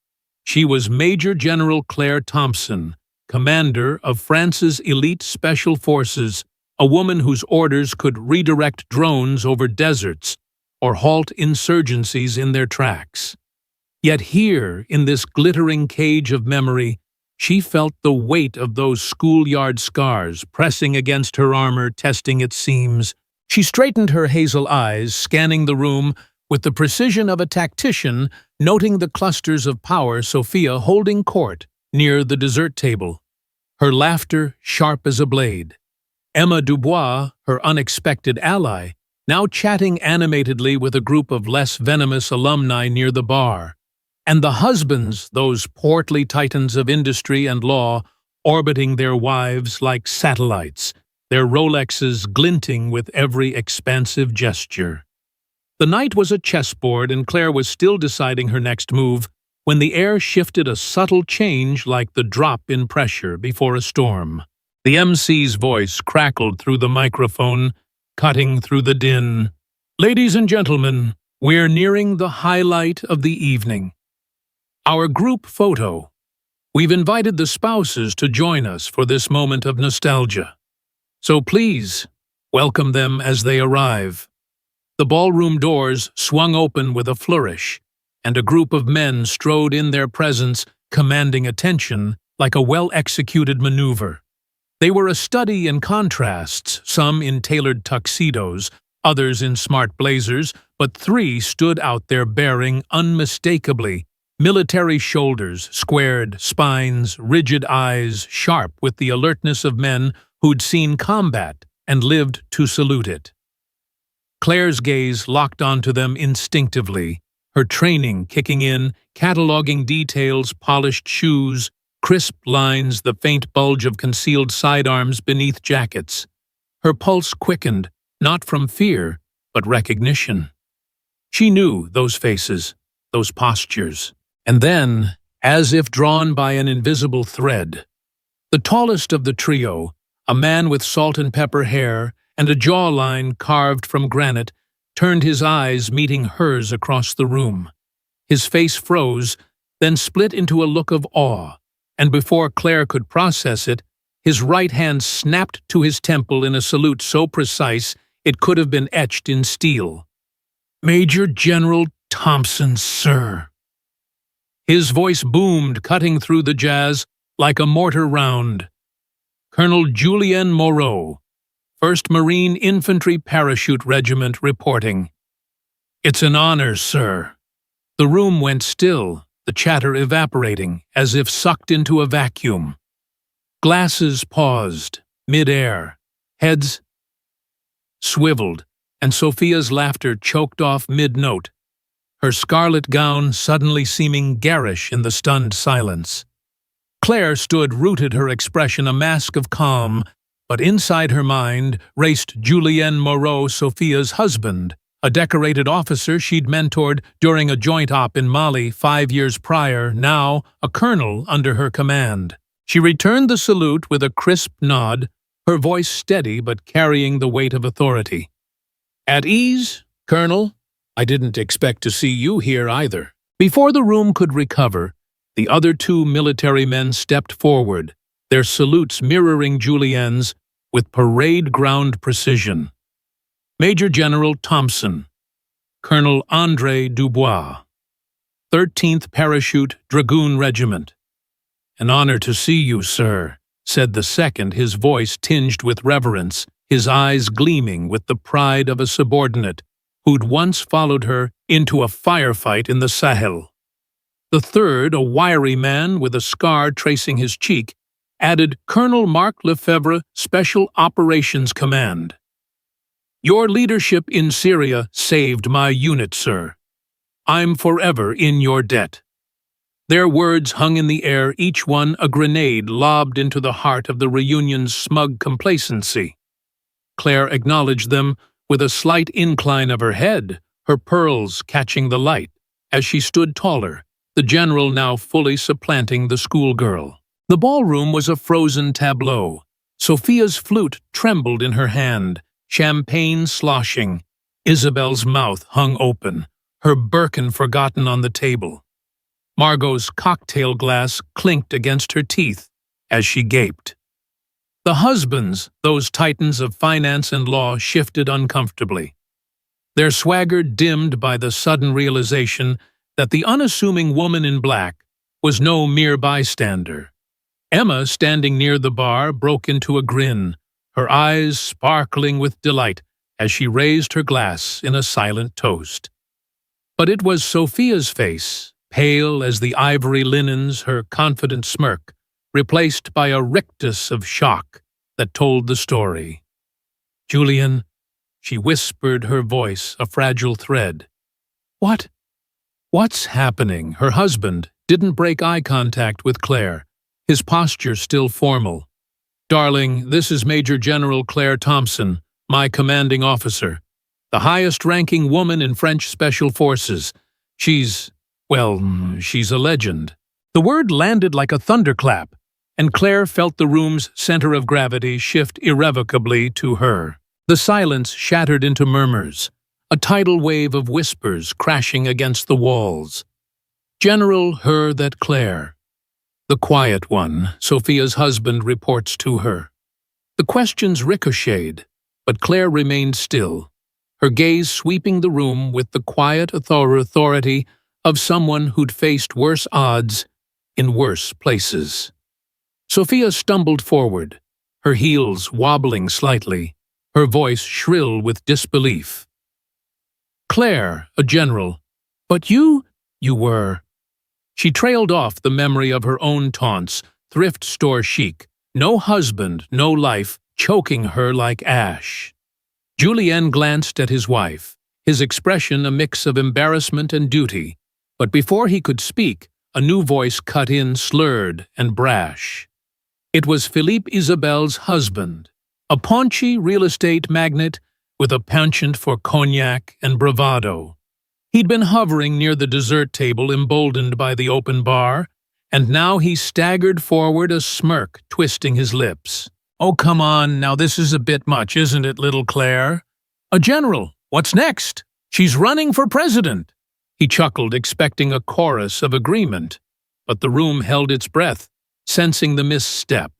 She was Major General Claire Thompson, commander of France's elite special forces, a woman whose orders could redirect drones over deserts or halt insurgencies in their tracks. Yet here, in this glittering cage of memory, she felt the weight of those schoolyard scars pressing against her armor, testing its seams. She straightened her hazel eyes, scanning the room with the precision of a tactician, noting the clusters of power Sophia holding court near the dessert table, her laughter sharp as a blade. Emma Dubois, her unexpected ally, now chatting animatedly with a group of less venomous alumni near the bar. And the husbands, those portly titans of industry and law, orbiting their wives like satellites, their Rolexes glinting with every expansive gesture. The night was a chessboard, and Claire was still deciding her next move when the air shifted a subtle change like the drop in pressure before a storm. The MC's voice crackled through the microphone, cutting through the din. "Ladies and gentlemen, we're nearing the highlight of the evening. Our group photo. We've invited the spouses to join us for this moment of nostalgia. So please, welcome them as they arrive." The ballroom doors swung open with a flourish, and a group of men strode in their presence, commanding attention like a well-executed maneuver. They were a study in contrasts, some in tailored tuxedos, others in smart blazers, but three stood out there bearing unmistakably: military shoulders, squared spines, rigid eyes, sharp with the alertness of men who'd seen combat and lived to salute it. Claire's gaze locked onto them instinctively, her training kicking in, cataloging details, polished shoes, crisp lines, the faint bulge of concealed sidearms beneath jackets. Her pulse quickened, not from fear, but recognition. She knew those faces, those postures. And then, as if drawn by an invisible thread, the tallest of the trio, a man with salt and pepper hair and a jawline carved from granite, turned his eyes meeting hers across the room. His face froze, then split into a look of awe, and before Claire could process it, his right hand snapped to his temple in a salute so precise it could have been etched in steel. "Major General Thompson, sir." His voice boomed, cutting through the jazz like a mortar round. "Colonel Julien Moreau, 1st Marine Infantry Parachute Regiment reporting." "It's an honor, sir." The room went still, the chatter evaporating, as if sucked into a vacuum. Glasses paused, mid-air, heads swiveled, and Sophia's laughter choked off mid-note, her scarlet gown suddenly seeming garish in the stunned silence. Claire stood rooted, her expression a mask of calm, but inside her mind raced Julien Moreau, Sophia's husband, a decorated officer she'd mentored during a joint op in Mali 5 years prior, now a colonel under her command. She returned the salute with a crisp nod, her voice steady but carrying the weight of authority. "At ease, Colonel? I didn't expect to see you here either." Before the room could recover, the other two military men stepped forward, their salutes mirroring Julien's with parade-ground precision. "Major General Thompson, Colonel André Dubois, 13th Parachute Dragoon Regiment." "An honor to see you, sir," said the second, his voice tinged with reverence, his eyes gleaming with the pride of a subordinate who'd once followed her into a firefight in the Sahel. The third, a wiry man with a scar tracing his cheek, added, "Colonel Marc Lefebvre, Special Operations Command. Your leadership in Syria saved my unit, sir. I'm forever in your debt." Their words hung in the air, each one a grenade lobbed into the heart of the reunion's smug complacency. Claire acknowledged them with a slight incline of her head, her pearls catching the light as she stood taller, the general now fully supplanting the schoolgirl. The ballroom was a frozen tableau. Sophia's flute trembled in her hand, champagne sloshing. Isabel's mouth hung open, her Birkin forgotten on the table. Margot's cocktail glass clinked against her teeth as she gaped. The husbands, those titans of finance and law, shifted uncomfortably, their swagger dimmed by the sudden realization that the unassuming woman in black was no mere bystander. Emma, standing near the bar, broke into a grin, her eyes sparkling with delight as she raised her glass in a silent toast. But it was Sophia's face, pale as the ivory linens, her confident smirk, replaced by a rictus of shock, that told the story. "Julian," she whispered, her voice a fragile thread. What's happening?" Her husband didn't break eye contact with Claire, his posture still formal. "Darling, this is Major General Claire Thompson, my commanding officer, the highest-ranking woman in French Special Forces. She's a legend." The word landed like a thunderclap, and Claire felt the room's center of gravity shift irrevocably to her. The silence shattered into murmurs, a tidal wave of whispers crashing against the walls. "General, her that Claire." "The quiet one," Sophia's husband reports to her. The questions ricocheted, but Claire remained still, her gaze sweeping the room with the quiet authority of someone who'd faced worse odds in worse places. Sophia stumbled forward, her heels wobbling slightly, her voice shrill with disbelief. "Claire, a general. But you were—" She trailed off the memory of her own taunts, thrift store chic, no husband, no life, choking her like ash. Julien glanced at his wife, his expression a mix of embarrassment and duty, but before he could speak, a new voice cut in, slurred and brash. It was Philippe Isabel's husband, a paunchy real estate magnate with a penchant for cognac and bravado. He'd been hovering near the dessert table, emboldened by the open bar, and now he staggered forward, a smirk twisting his lips. "Oh, come on, now this is a bit much, isn't it, little Claire? A general, what's next? She's running for president." He chuckled, expecting a chorus of agreement, but the room held its breath, sensing the misstep.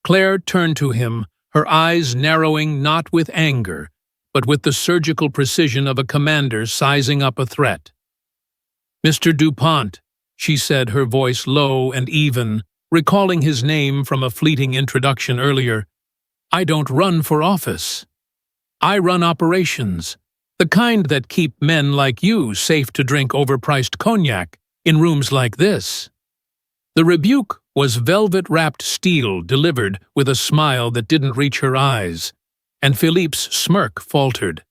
Claire turned to him, her eyes narrowing not with anger, but with the surgical precision of a commander sizing up a threat. "Mr. Dupont," she said, her voice low and even, recalling his name from a fleeting introduction earlier, "I don't run for office. I run operations, the kind that keep men like you safe to drink overpriced cognac in rooms like this." The rebuke was velvet-wrapped steel delivered with a smile that didn't reach her eyes, and Philippe's smirk faltered,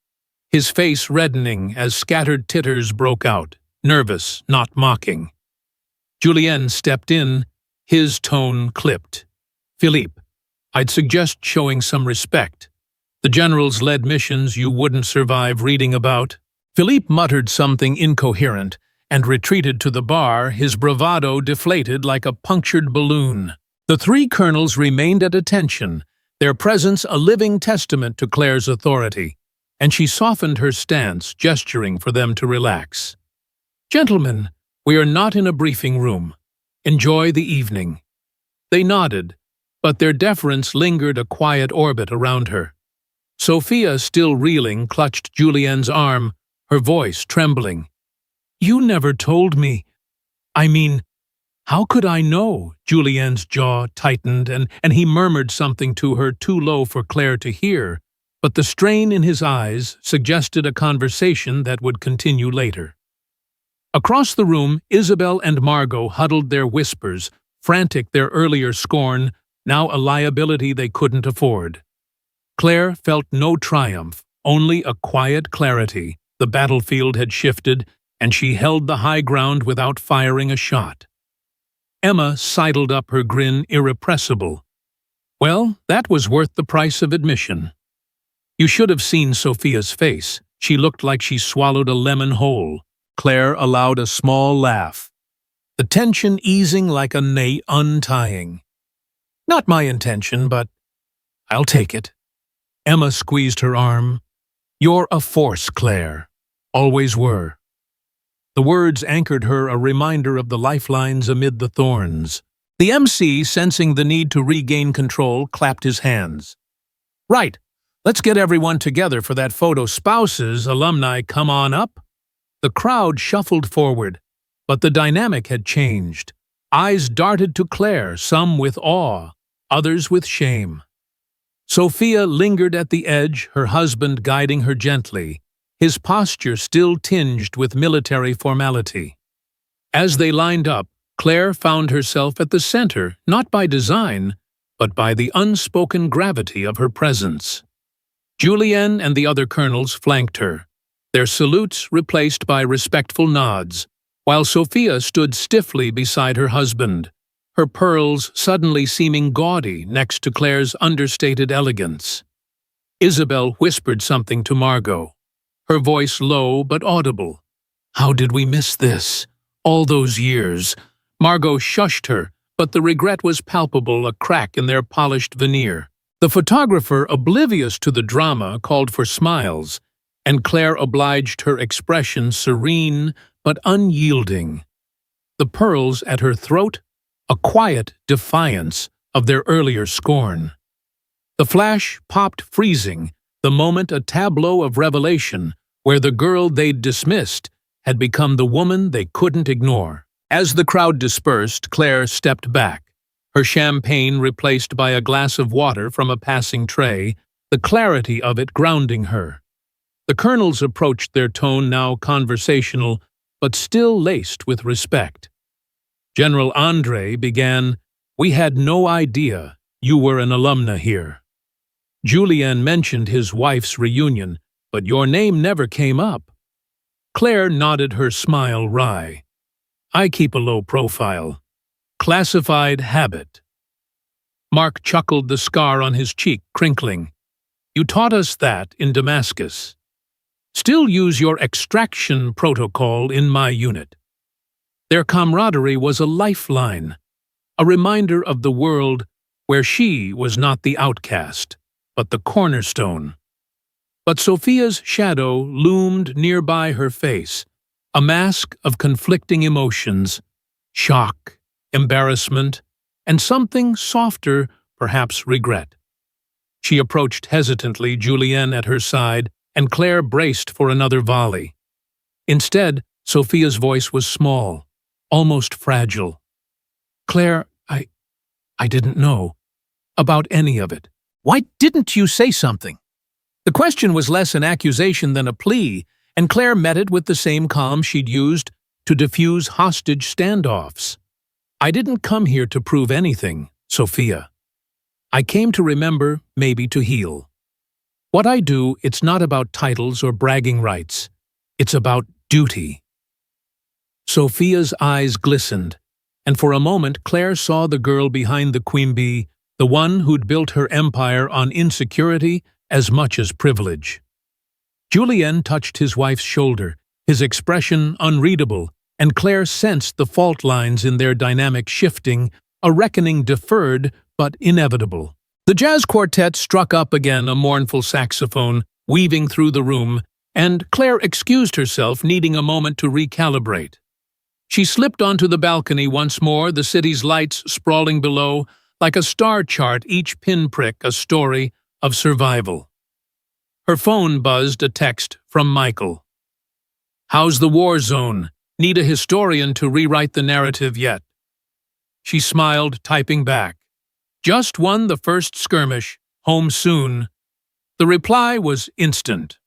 his face reddening as scattered titters broke out, nervous, not mocking. Julien stepped in, his tone clipped. "Philippe, I'd suggest showing some respect. The generals led missions you wouldn't survive reading about." Philippe muttered something incoherent and retreated to the bar, his bravado deflated like a punctured balloon. The three colonels remained at attention, their presence a living testament to Claire's authority, and she softened her stance, gesturing for them to relax. "Gentlemen, we are not in a briefing room. Enjoy the evening." They nodded, but their deference lingered a quiet orbit around her. Sophia, still reeling, clutched Julien's arm, her voice trembling. "You never told me. I mean, how could I know?" Julien's jaw tightened, and he murmured something to her too low for Claire to hear, but the strain in his eyes suggested a conversation that would continue later. Across the room, Isabel and Margot huddled, their whispers, frantic their earlier scorn, now a liability they couldn't afford. Claire felt no triumph, only a quiet clarity. The battlefield had shifted, and she held the high ground without firing a shot. Emma sidled up, her grin irrepressible. "Well, that was worth the price of admission." You should have seen Sophia's face. She looked like she swallowed a lemon whole. Claire allowed a small laugh, the tension easing like a knot untying. Not my intention, but I'll take it. Emma squeezed her arm. You're a force, Claire. Always were. The words anchored her, a reminder of the lifelines amid the thorns. The MC, sensing the need to regain control, clapped his hands. Right, let's get everyone together for that photo. Spouses, alumni, come on up. The crowd shuffled forward, but the dynamic had changed. Eyes darted to Claire, some with awe, others with shame. Sophia lingered at the edge, her husband guiding her gently, his posture still tinged with military formality. As they lined up, Claire found herself at the center, not by design, but by the unspoken gravity of her presence. Julienne and the other colonels flanked her, their salutes replaced by respectful nods, while Sophia stood stiffly beside her husband, her pearls suddenly seeming gaudy next to Claire's understated elegance. Isabel whispered something to Margot, her voice low but audible. How did we miss this? All those years. Margot shushed her, but the regret was palpable, a crack in their polished veneer. The photographer, oblivious to the drama, called for smiles, and Claire obliged her expression serene but unyielding. The pearls at her throat, a quiet defiance of their earlier scorn. The flash popped freezing, the moment a tableau of revelation where the girl they'd dismissed had become the woman they couldn't ignore. As the crowd dispersed, Claire stepped back, her champagne replaced by a glass of water from a passing tray, the clarity of it grounding her. The colonels approached, their tone now conversational, but still laced with respect. General Andre began, "We had no idea you were an alumna here." Julien mentioned his wife's reunion, but your name never came up. Claire nodded, her smile wry. I keep a low profile. Classified habit. Mark chuckled, the scar on his cheek crinkling. You taught us that in Damascus. Still use your extraction protocol in my unit. Their camaraderie was a lifeline, a reminder of the world where she was not the outcast, but the cornerstone. But Sophia's shadow loomed nearby her face, a mask of conflicting emotions, shock, embarrassment, and something softer, perhaps regret. She approached hesitantly, Julienne at her side, and Claire braced for another volley. Instead, Sophia's voice was small, almost fragile. Claire, I didn't know about any of it. Why didn't you say something? The question was less an accusation than a plea, and Claire met it with the same calm she'd used to diffuse hostage standoffs. I didn't come here to prove anything, Sophia. I came to remember, maybe to heal. What I do, it's not about titles or bragging rights. It's about duty. Sophia's eyes glistened, and for a moment Claire saw the girl behind the quimby, the one who'd built her empire on insecurity as much as privilege. Julien touched his wife's shoulder, his expression unreadable, and Claire sensed the fault lines in their dynamic shifting, a reckoning deferred but inevitable. The jazz quartet struck up again, a mournful saxophone weaving through the room, and Claire excused herself, needing a moment to recalibrate. She slipped onto the balcony once more, the city's lights sprawling below, like a star chart, each pinprick a story of survival. Her phone buzzed, a text from Michael. How's the war zone? Need a historian to rewrite the narrative yet? She smiled, typing back. Just won the first skirmish, home soon. The reply was instant.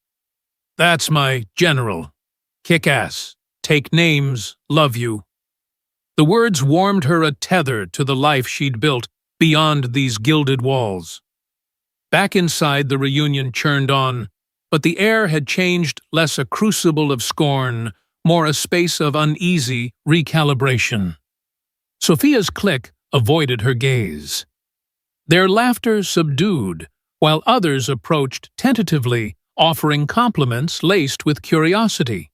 That's my general. Kick ass. Take names, love you. The words warmed her, a tether to the life she'd built beyond these gilded walls. Back inside, the reunion churned on, but the air had changed, less a crucible of scorn, more a space of uneasy recalibration. Sophia's clique avoided her gaze. Their laughter subdued, while others approached tentatively, offering compliments laced with curiosity.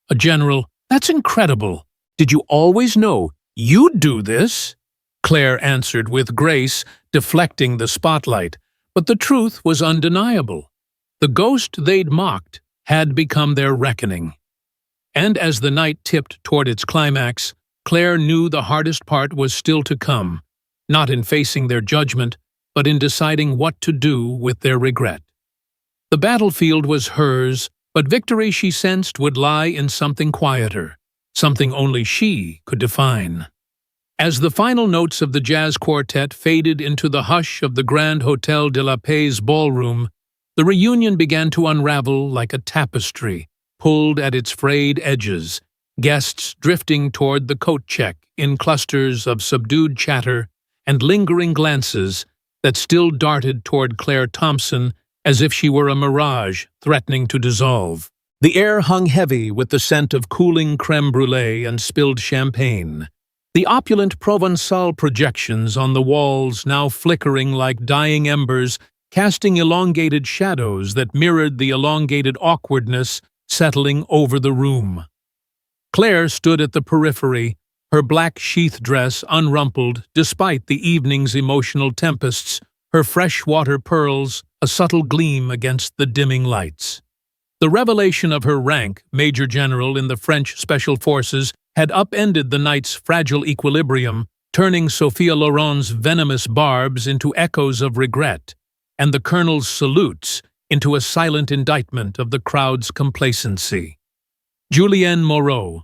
A general, "That's incredible. Did you always know you'd do this?" Claire answered with grace, deflecting the spotlight, but the truth was undeniable. The ghost they'd mocked had become their reckoning. And as the night tipped toward its climax, Claire knew the hardest part was still to come, not in facing their judgment, but in deciding what to do with their regret. The battlefield was hers, but victory, she sensed, would lie in something quieter, something only she could define. As the final notes of the jazz quartet faded into the hush of the Grand Hotel de la Paix ballroom, the reunion began to unravel like a tapestry, pulled at its frayed edges, guests drifting toward the coat check in clusters of subdued chatter and lingering glances that still darted toward Claire Thompson as if she were a mirage threatening to dissolve. The air hung heavy with the scent of cooling crème brûlée and spilled champagne. The opulent Provençal projections on the walls now flickering like dying embers, casting elongated shadows that mirrored the elongated awkwardness settling over the room. Claire stood at the periphery, her black sheath dress unrumpled despite the evening's emotional tempests, her freshwater pearls a subtle gleam against the dimming lights. The revelation of her rank, Major General in the French Special Forces, had upended the night's fragile equilibrium, turning Sophia Loren's venomous barbs into echoes of regret, and the Colonel's salutes into a silent indictment of the crowd's complacency. Julien Moreau,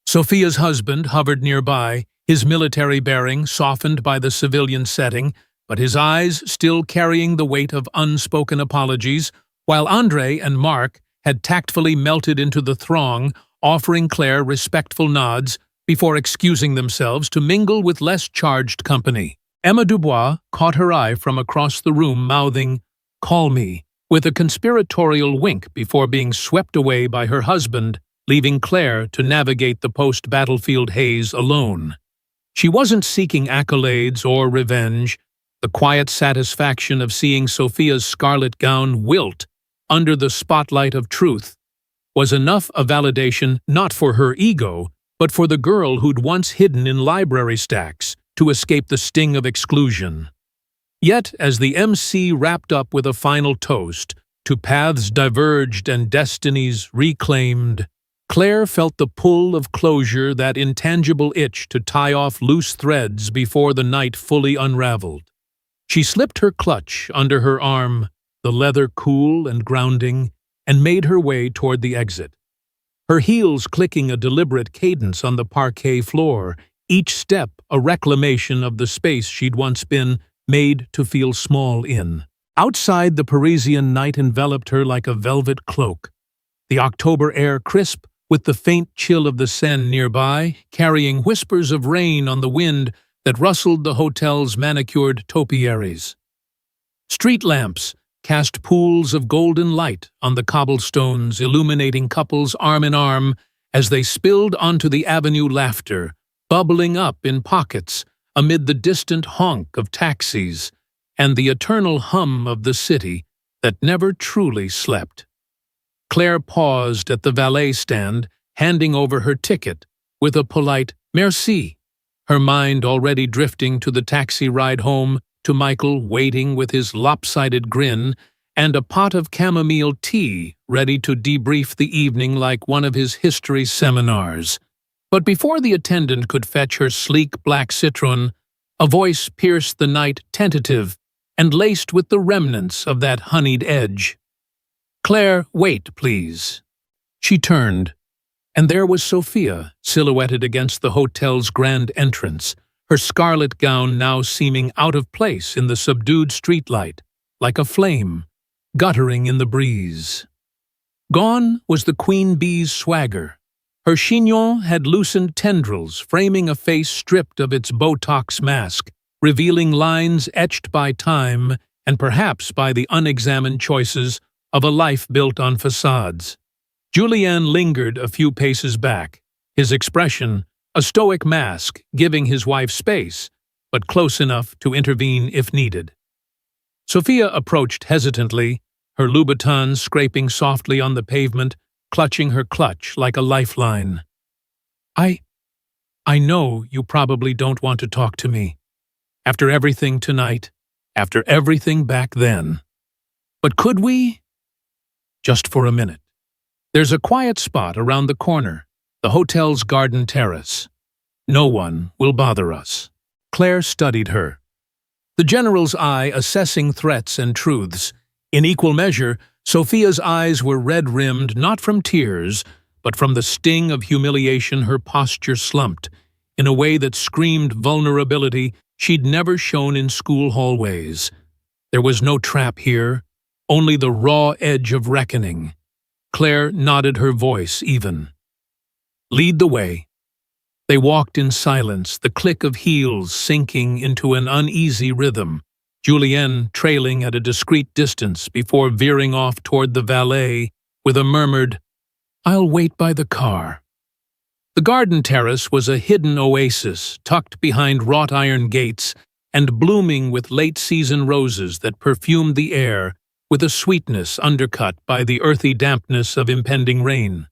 Sophia's husband, hovered nearby, his military bearing softened by the civilian setting, but his eyes still carrying the weight of unspoken apologies, while André and Marc had tactfully melted into the throng, offering Claire respectful nods before excusing themselves to mingle with less charged company. Emma Dubois caught her eye from across the room, mouthing, "Call me," with a conspiratorial wink before being swept away by her husband, leaving Claire to navigate the post-battlefield haze alone. She wasn't seeking accolades or revenge. The quiet satisfaction of seeing Sophia's scarlet gown wilt under the spotlight of truth was enough a validation not for her ego, but for the girl who'd once hidden in library stacks to escape the sting of exclusion. Yet, as the MC wrapped up with a final toast to paths diverged and destinies reclaimed, Claire felt the pull of closure, that intangible itch to tie off loose threads before the night fully unraveled. She slipped her clutch under her arm, the leather cool and grounding, and made her way toward the exit. Her heels clicking a deliberate cadence on the parquet floor, each step a reclamation of the space she'd once been made to feel small in. Outside, the Parisian night enveloped her like a velvet cloak, the October air crisp with the faint chill of the Seine nearby, carrying whispers of rain on the wind that rustled the hotel's manicured topiaries. Street lamps cast pools of golden light on the cobblestones, illuminating couples arm in arm as they spilled onto the avenue, laughter bubbling up in pockets amid the distant honk of taxis and the eternal hum of the city that never truly slept. Claire paused at the valet stand, handing over her ticket with a polite "merci," her mind already drifting to the taxi ride home, to Michael waiting with his lopsided grin and a pot of chamomile tea ready to debrief the evening like one of his history seminars. But before the attendant could fetch her sleek black Citroën, a voice pierced the night, tentative and laced with the remnants of that honeyed edge. "Claire, wait, please." She turned, and there was Sophia, silhouetted against the hotel's grand entrance, her scarlet gown now seeming out of place in the subdued streetlight, like a flame, guttering in the breeze. Gone was the queen bee's swagger. Her chignon had loosened tendrils, framing a face stripped of its Botox mask, revealing lines etched by time and perhaps by the unexamined choices of a life built on facades. Julien lingered a few paces back, his expression a stoic mask, giving his wife space, but close enough to intervene if needed. Sophia approached hesitantly, her Louboutins scraping softly on the pavement, clutching her clutch like a lifeline. I know you probably don't want to talk to me. After everything tonight, after everything back then. But could we? Just for a minute. There's a quiet spot around the corner, the hotel's garden terrace. No one will bother us. Claire studied her, the general's eye assessing threats and truths. In equal measure, Sophia's eyes were red-rimmed not from tears, but from the sting of humiliation. Her posture slumped, in a way that screamed vulnerability she'd never shown in school hallways. There was no trap here, only the raw edge of reckoning. Claire nodded, her voice even. Lead the way. They walked in silence, the click of heels sinking into an uneasy rhythm, Julienne trailing at a discreet distance before veering off toward the valet with a murmured, "I'll wait by the car." The garden terrace was a hidden oasis tucked behind wrought-iron gates and blooming with late-season roses that perfumed the air with a sweetness undercut by the earthy dampness of impending rain.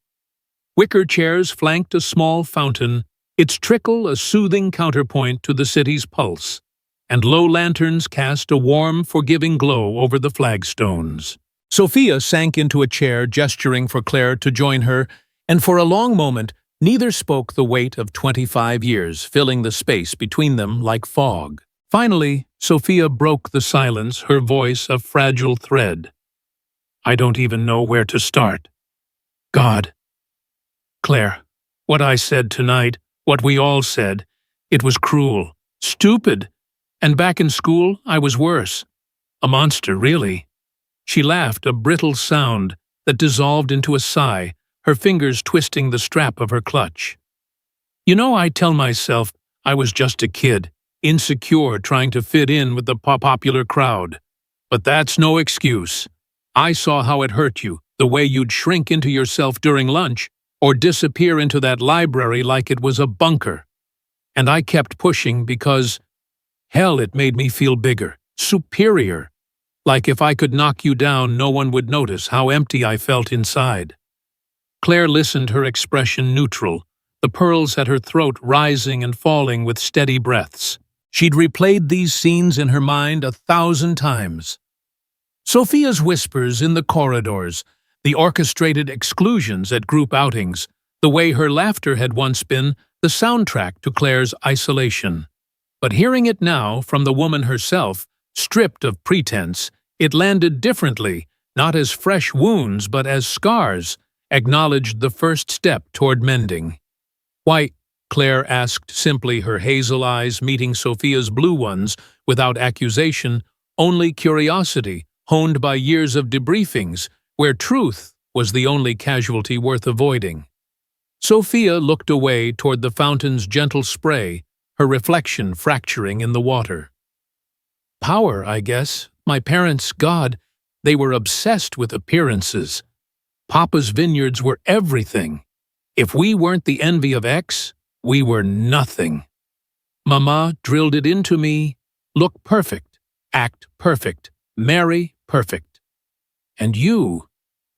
Wicker chairs flanked a small fountain, its trickle a soothing counterpoint to the city's pulse, and low lanterns cast a warm, forgiving glow over the flagstones. Sophia sank into a chair, gesturing for Claire to join her, and for a long moment neither spoke, the weight of 25 years filling the space between them like fog. Finally, Sophia broke the silence, her voice a fragile thread. "I don't even know where to start. God. Claire, what I said tonight, what we all said, it was cruel, stupid, and back in school I was worse. A monster, really." She laughed, a brittle sound that dissolved into a sigh, her fingers twisting the strap of her clutch. "You know, I tell myself I was just a kid, insecure, trying to fit in with the popular crowd. But that's no excuse. I saw how it hurt you, the way you'd shrink into yourself during lunch, or disappear into that library like it was a bunker. And I kept pushing because, hell, it made me feel bigger, superior. Like if I could knock you down, no one would notice how empty I felt inside." Claire listened, her expression neutral, the pearls at her throat rising and falling with steady breaths. She'd replayed these scenes in her mind 1,000 times. Sophia's whispers in the corridors, the orchestrated exclusions at group outings, the way her laughter had once been the soundtrack to Claire's isolation. But hearing it now from the woman herself, stripped of pretense, it landed differently, not as fresh wounds but as scars, acknowledged the first step toward mending. "Why," Claire asked simply, her hazel eyes meeting Sophia's blue ones without accusation, only curiosity, honed by years of debriefings, where truth was the only casualty worth avoiding. Sophia looked away toward the fountain's gentle spray, her reflection fracturing in the water. "Power, I guess. My parents, God, they were obsessed with appearances. Papa's vineyards were everything. If we weren't the envy of X, we were nothing. Mama drilled it into me, look perfect, act perfect, marry perfect. And you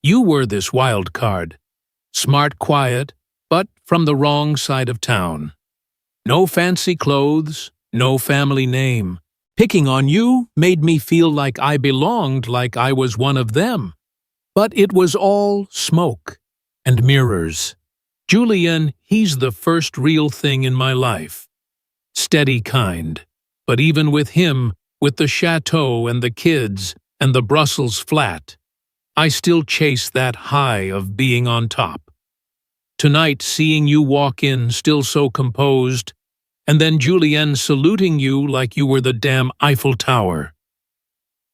were this wild card. Smart, quiet, but from the wrong side of town. No fancy clothes, no family name. Picking on you made me feel like I belonged, like I was one of them. But it was all smoke and mirrors. Julian, he's the first real thing in my life. Steady kind. But even with him, with the chateau and the kids and the Brussels flat, I still chase that high of being on top. Tonight, seeing you walk in still so composed, and then Julienne saluting you like you were the damn Eiffel Tower.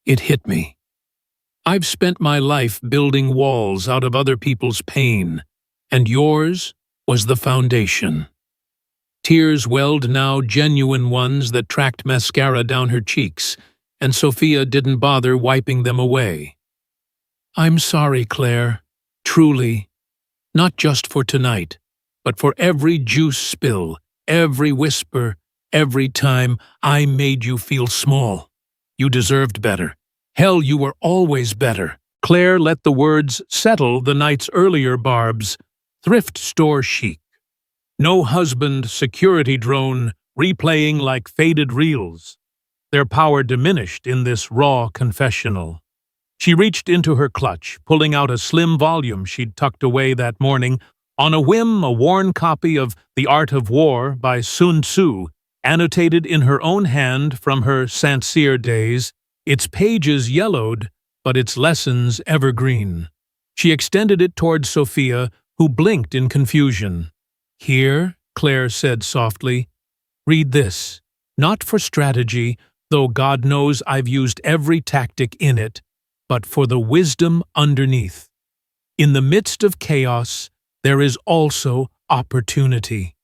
It hit me. I've spent my life building walls out of other people's pain, and yours was the foundation. Tears welled now, genuine ones that tracked mascara down her cheeks, and Sophia didn't bother wiping them away. I'm sorry, Claire, truly, not just for tonight, but for every juice spill, every whisper, every time I made you feel small. You deserved better. Hell, you were always better. Claire let the words settle the night's earlier barbs. Thrift store chic. No husband security drone replaying like faded reels. Their power diminished in this raw confessional. She reached into her clutch, pulling out a slim volume she'd tucked away that morning. On a whim, a worn copy of The Art of War by Sun Tzu, annotated in her own hand from her Saint Cyr days, its pages yellowed, but its lessons evergreen. She extended it toward Sophia, who blinked in confusion. "Here," Claire said softly, "read this. Not for strategy, though God knows I've used every tactic in it, but for the wisdom underneath. In the midst of chaos, there is also opportunity.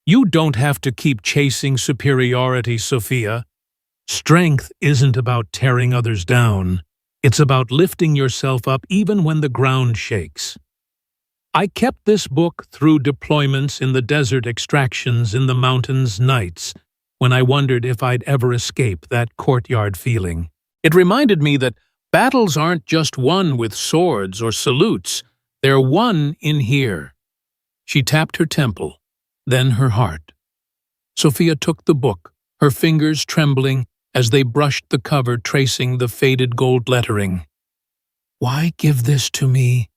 You don't have to keep chasing superiority, Sophia. Strength isn't about tearing others down. It's about lifting yourself up even when the ground shakes." I kept this book through deployments in the desert, extractions in the mountains, nights when I wondered if I'd ever escape that courtyard feeling. It reminded me that battles aren't just won with swords or salutes. They're won in here. She tapped her temple, then her heart. Sophia took the book, her fingers trembling as they brushed the cover, tracing the faded gold lettering. "Why give this to me?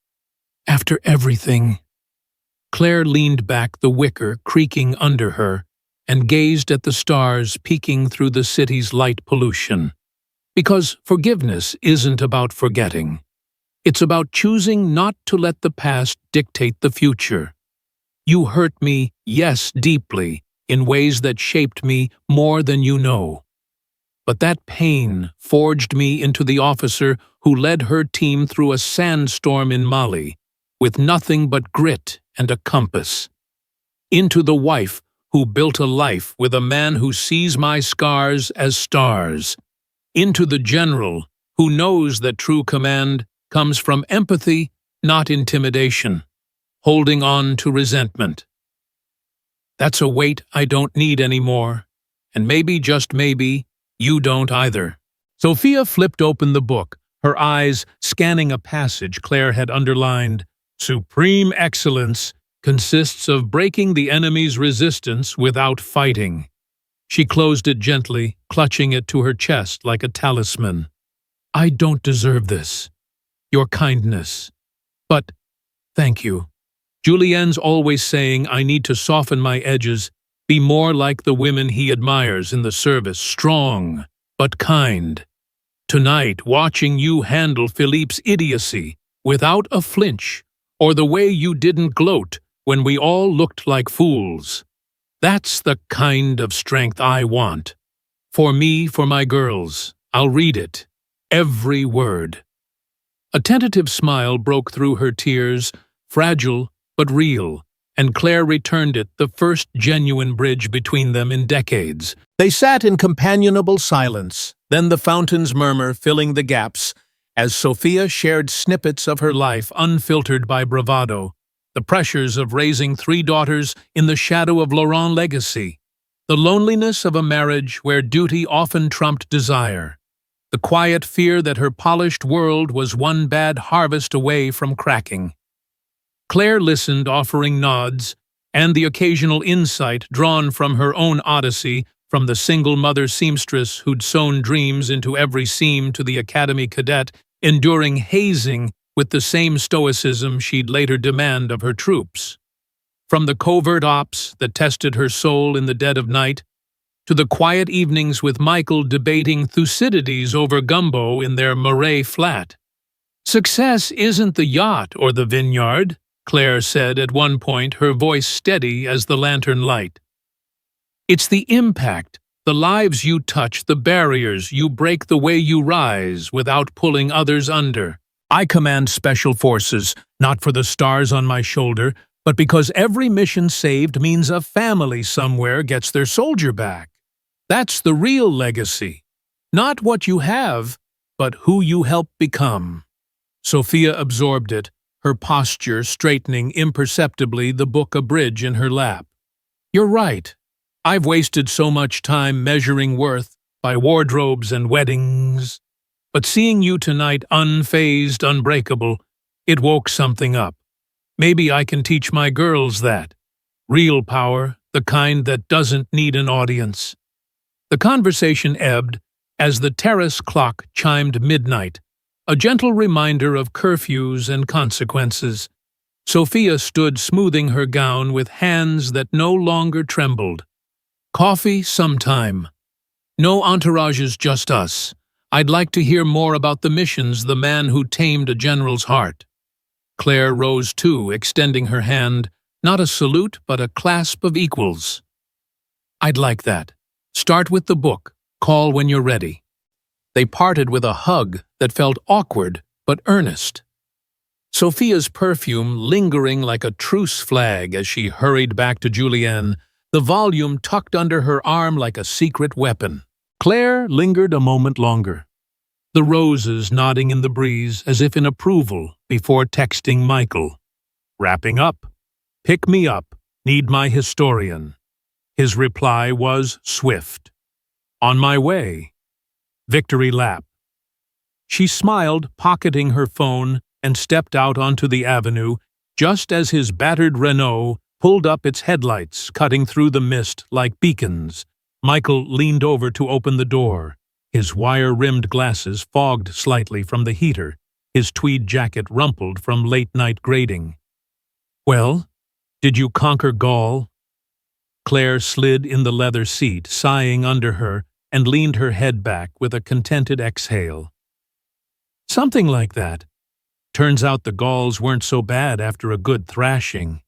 After everything?" Claire leaned back, the wicker creaking under her, and gazed at the stars peeking through the city's light pollution. Because forgiveness isn't about forgetting. It's about choosing not to let the past dictate the future. You hurt me, yes, deeply, in ways that shaped me more than you know. But that pain forged me into the officer who led her team through a sandstorm in Mali, with nothing but grit and a compass. Into the wife who built a life with a man who sees my scars as stars. Into the general who knows that true command comes from empathy, not intimidation, holding on to resentment. That's a weight I don't need anymore, and maybe, just maybe, you don't either. Sophia flipped open the book, her eyes scanning a passage Claire had underlined. Supreme excellence consists of breaking the enemy's resistance without fighting. She closed it gently, clutching it to her chest like a talisman. I don't deserve this. Your kindness. But thank you. Julien's always saying I need to soften my edges, be more like the women he admires in the service, strong, but kind. Tonight, watching you handle Philippe's idiocy without a flinch, or the way you didn't gloat when we all looked like fools. That's the kind of strength I want. For me, for my girls. I'll read it. Every word. A tentative smile broke through her tears, fragile but real, and Claire returned it, the first genuine bridge between them in decades. They sat in companionable silence, then the fountain's murmur filling the gaps, as Sophia shared snippets of her life unfiltered by bravado, the pressures of raising 3 daughters in the shadow of Laurent's legacy, the loneliness of a marriage where duty often trumped desire, the quiet fear that her polished world was one bad harvest away from cracking. Claire listened, offering nods, and the occasional insight drawn from her own odyssey, from the single mother seamstress who'd sewn dreams into every seam to the academy cadet, enduring hazing with the same stoicism she'd later demand of her troops. From the covert ops that tested her soul in the dead of night, to the quiet evenings with Michael debating Thucydides over gumbo in their Moray flat. Success isn't the yacht or the vineyard, Claire said at one point, her voice steady as the lantern light. It's the impact, the lives you touch, the barriers you break, the way you rise without pulling others under. I command special forces, not for the stars on my shoulder, but because every mission saved means a family somewhere gets their soldier back. That's the real legacy. Not what you have, but who you help become. Sophia absorbed it, her posture straightening imperceptibly, the book a bridge in her lap. You're right. I've wasted so much time measuring worth by wardrobes and weddings. But seeing you tonight unfazed, unbreakable, it woke something up. Maybe I can teach my girls that. Real power, the kind that doesn't need an audience." The conversation ebbed as the terrace clock chimed midnight, a gentle reminder of curfews and consequences. Sophia stood smoothing her gown with hands that no longer trembled. "Coffee sometime. No entourages, just us. I'd like to hear more about the missions the man who tamed a general's heart." Claire rose too, extending her hand, not a salute but a clasp of equals. "I'd like that. Start with the book. Call when you're ready." They parted with a hug that felt awkward but earnest. Sophia's perfume lingering like a truce flag as she hurried back to Julienne, the volume tucked under her arm like a secret weapon. Claire lingered a moment longer, the roses nodding in the breeze as if in approval before texting Michael. "Wrapping up. Pick me up. Need my historian." His reply was swift. "On my way." Victory lap. She smiled, pocketing her phone, and stepped out onto the avenue just as his battered Renault pulled up its headlights, cutting through the mist like beacons. Michael leaned over to open the door, his wire-rimmed glasses fogged slightly from the heater, his tweed jacket rumpled from late-night grading. "Well, did you conquer Gaul?" Claire slid in the leather seat, sighing under her, and leaned her head back with a contented exhale. "Something like that. Turns out the Gauls weren't so bad after a good thrashing."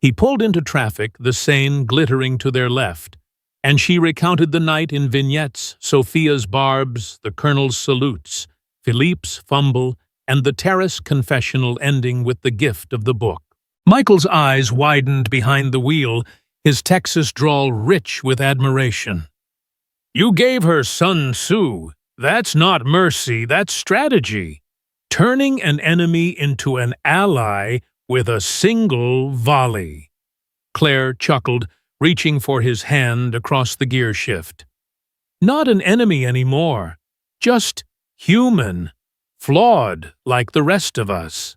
He pulled into traffic, the Seine glittering to their left, and she recounted the night in vignettes, Sophia's barbs, the colonel's salutes, Philippe's fumble, and the terrace confessional ending with the gift of the book. Michael's eyes widened behind the wheel, his Texas drawl rich with admiration. "You gave her Sun Tzu. That's not mercy, that's strategy. Turning an enemy into an ally with a single volley." Claire chuckled, reaching for his hand across the gear shift. "Not an enemy anymore, just human, flawed like the rest of us."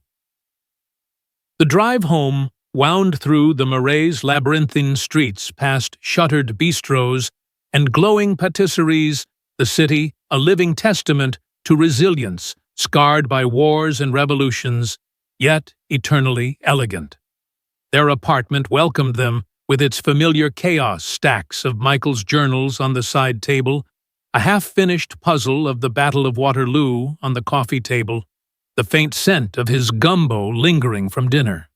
The drive home wound through the Marais' labyrinthine streets past shuttered bistros and glowing patisseries, the city a living testament to resilience, scarred by wars and revolutions, yet eternally elegant. Their apartment welcomed them with its familiar chaos, stacks of Michael's journals on the side table, a half-finished puzzle of the Battle of Waterloo on the coffee table, the faint scent of his gumbo lingering from dinner.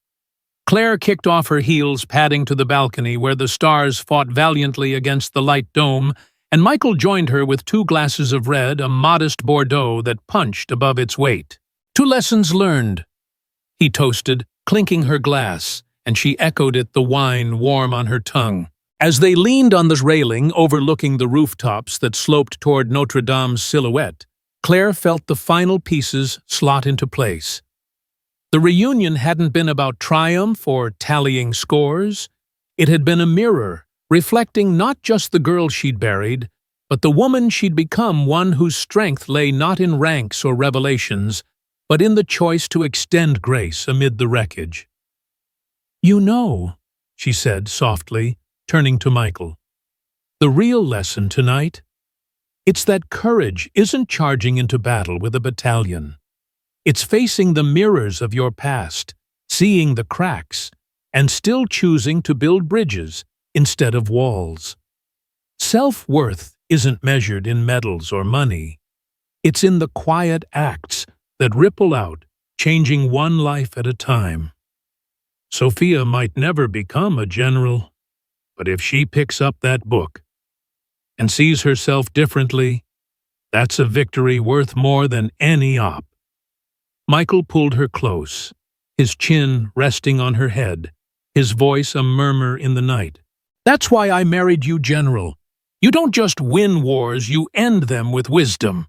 Claire kicked off her heels, padding to the balcony where the stars fought valiantly against the light dome, and Michael joined her with 2 glasses of red, a modest Bordeaux that punched above its weight. "To lessons learned," he toasted, clinking her glass, and she echoed it, the wine warm on her tongue. As they leaned on the railing overlooking the rooftops that sloped toward Notre Dame's silhouette, Claire felt the final pieces slot into place. The reunion hadn't been about triumph or tallying scores. It had been a mirror, reflecting not just the girl she'd buried, but the woman she'd become, one whose strength lay not in ranks or revelations, but in the choice to extend grace amid the wreckage. "You know," she said softly, turning to Michael, "the real lesson tonight? It's that courage isn't charging into battle with a battalion. It's facing the mirrors of your past, seeing the cracks, and still choosing to build bridges instead of walls. Self-worth isn't measured in medals or money. It's in the quiet acts that ripple out, changing one life at a time. Sophia might never become a general, but if she picks up that book and sees herself differently, that's a victory worth more than any op." Michael pulled her close, his chin resting on her head, his voice a murmur in the night. "That's why I married you, General. You don't just win wars, you end them with wisdom."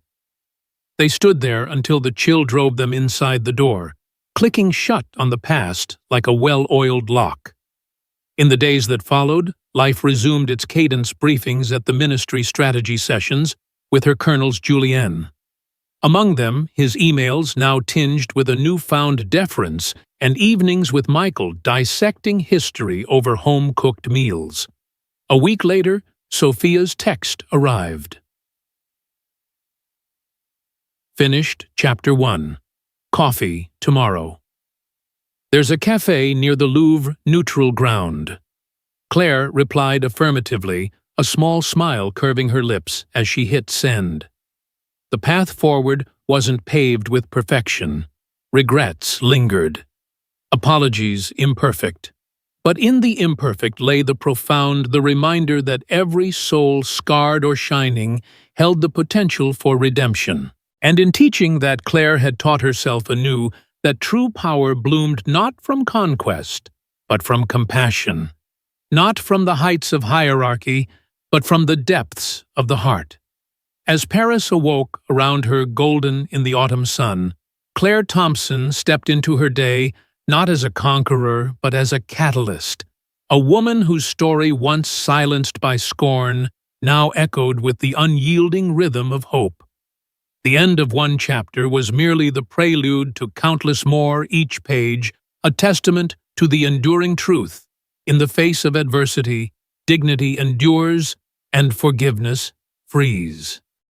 They stood there until the chill drove them inside the door, clicking shut on the past like a well-oiled lock. In the days that followed, life resumed its cadence briefings at the ministry strategy sessions with her colonels Julienne. Among them, his emails now tinged with a newfound deference and evenings with Michael dissecting history over home-cooked meals. A week later, Sophia's text arrived. Finished Chapter 1. Coffee tomorrow. There's a cafe near the Louvre neutral ground. Claire replied affirmatively, a small smile curving her lips as she hit send. The path forward wasn't paved with perfection. Regrets lingered. Apologies imperfect. But in the imperfect lay the profound, the reminder that every soul, scarred or shining, held the potential for redemption. And in teaching that, Claire had taught herself anew that true power bloomed not from conquest, but from compassion. Not from the heights of hierarchy, but from the depths of the heart. As Paris awoke around her golden in the autumn sun, Claire Thompson stepped into her day not as a conqueror, but as a catalyst, a woman whose story, once silenced by scorn, now echoed with the unyielding rhythm of hope. The end of one chapter was merely the prelude to countless more, each page a testament to the enduring truth: in the face of adversity, dignity endures, and forgiveness frees.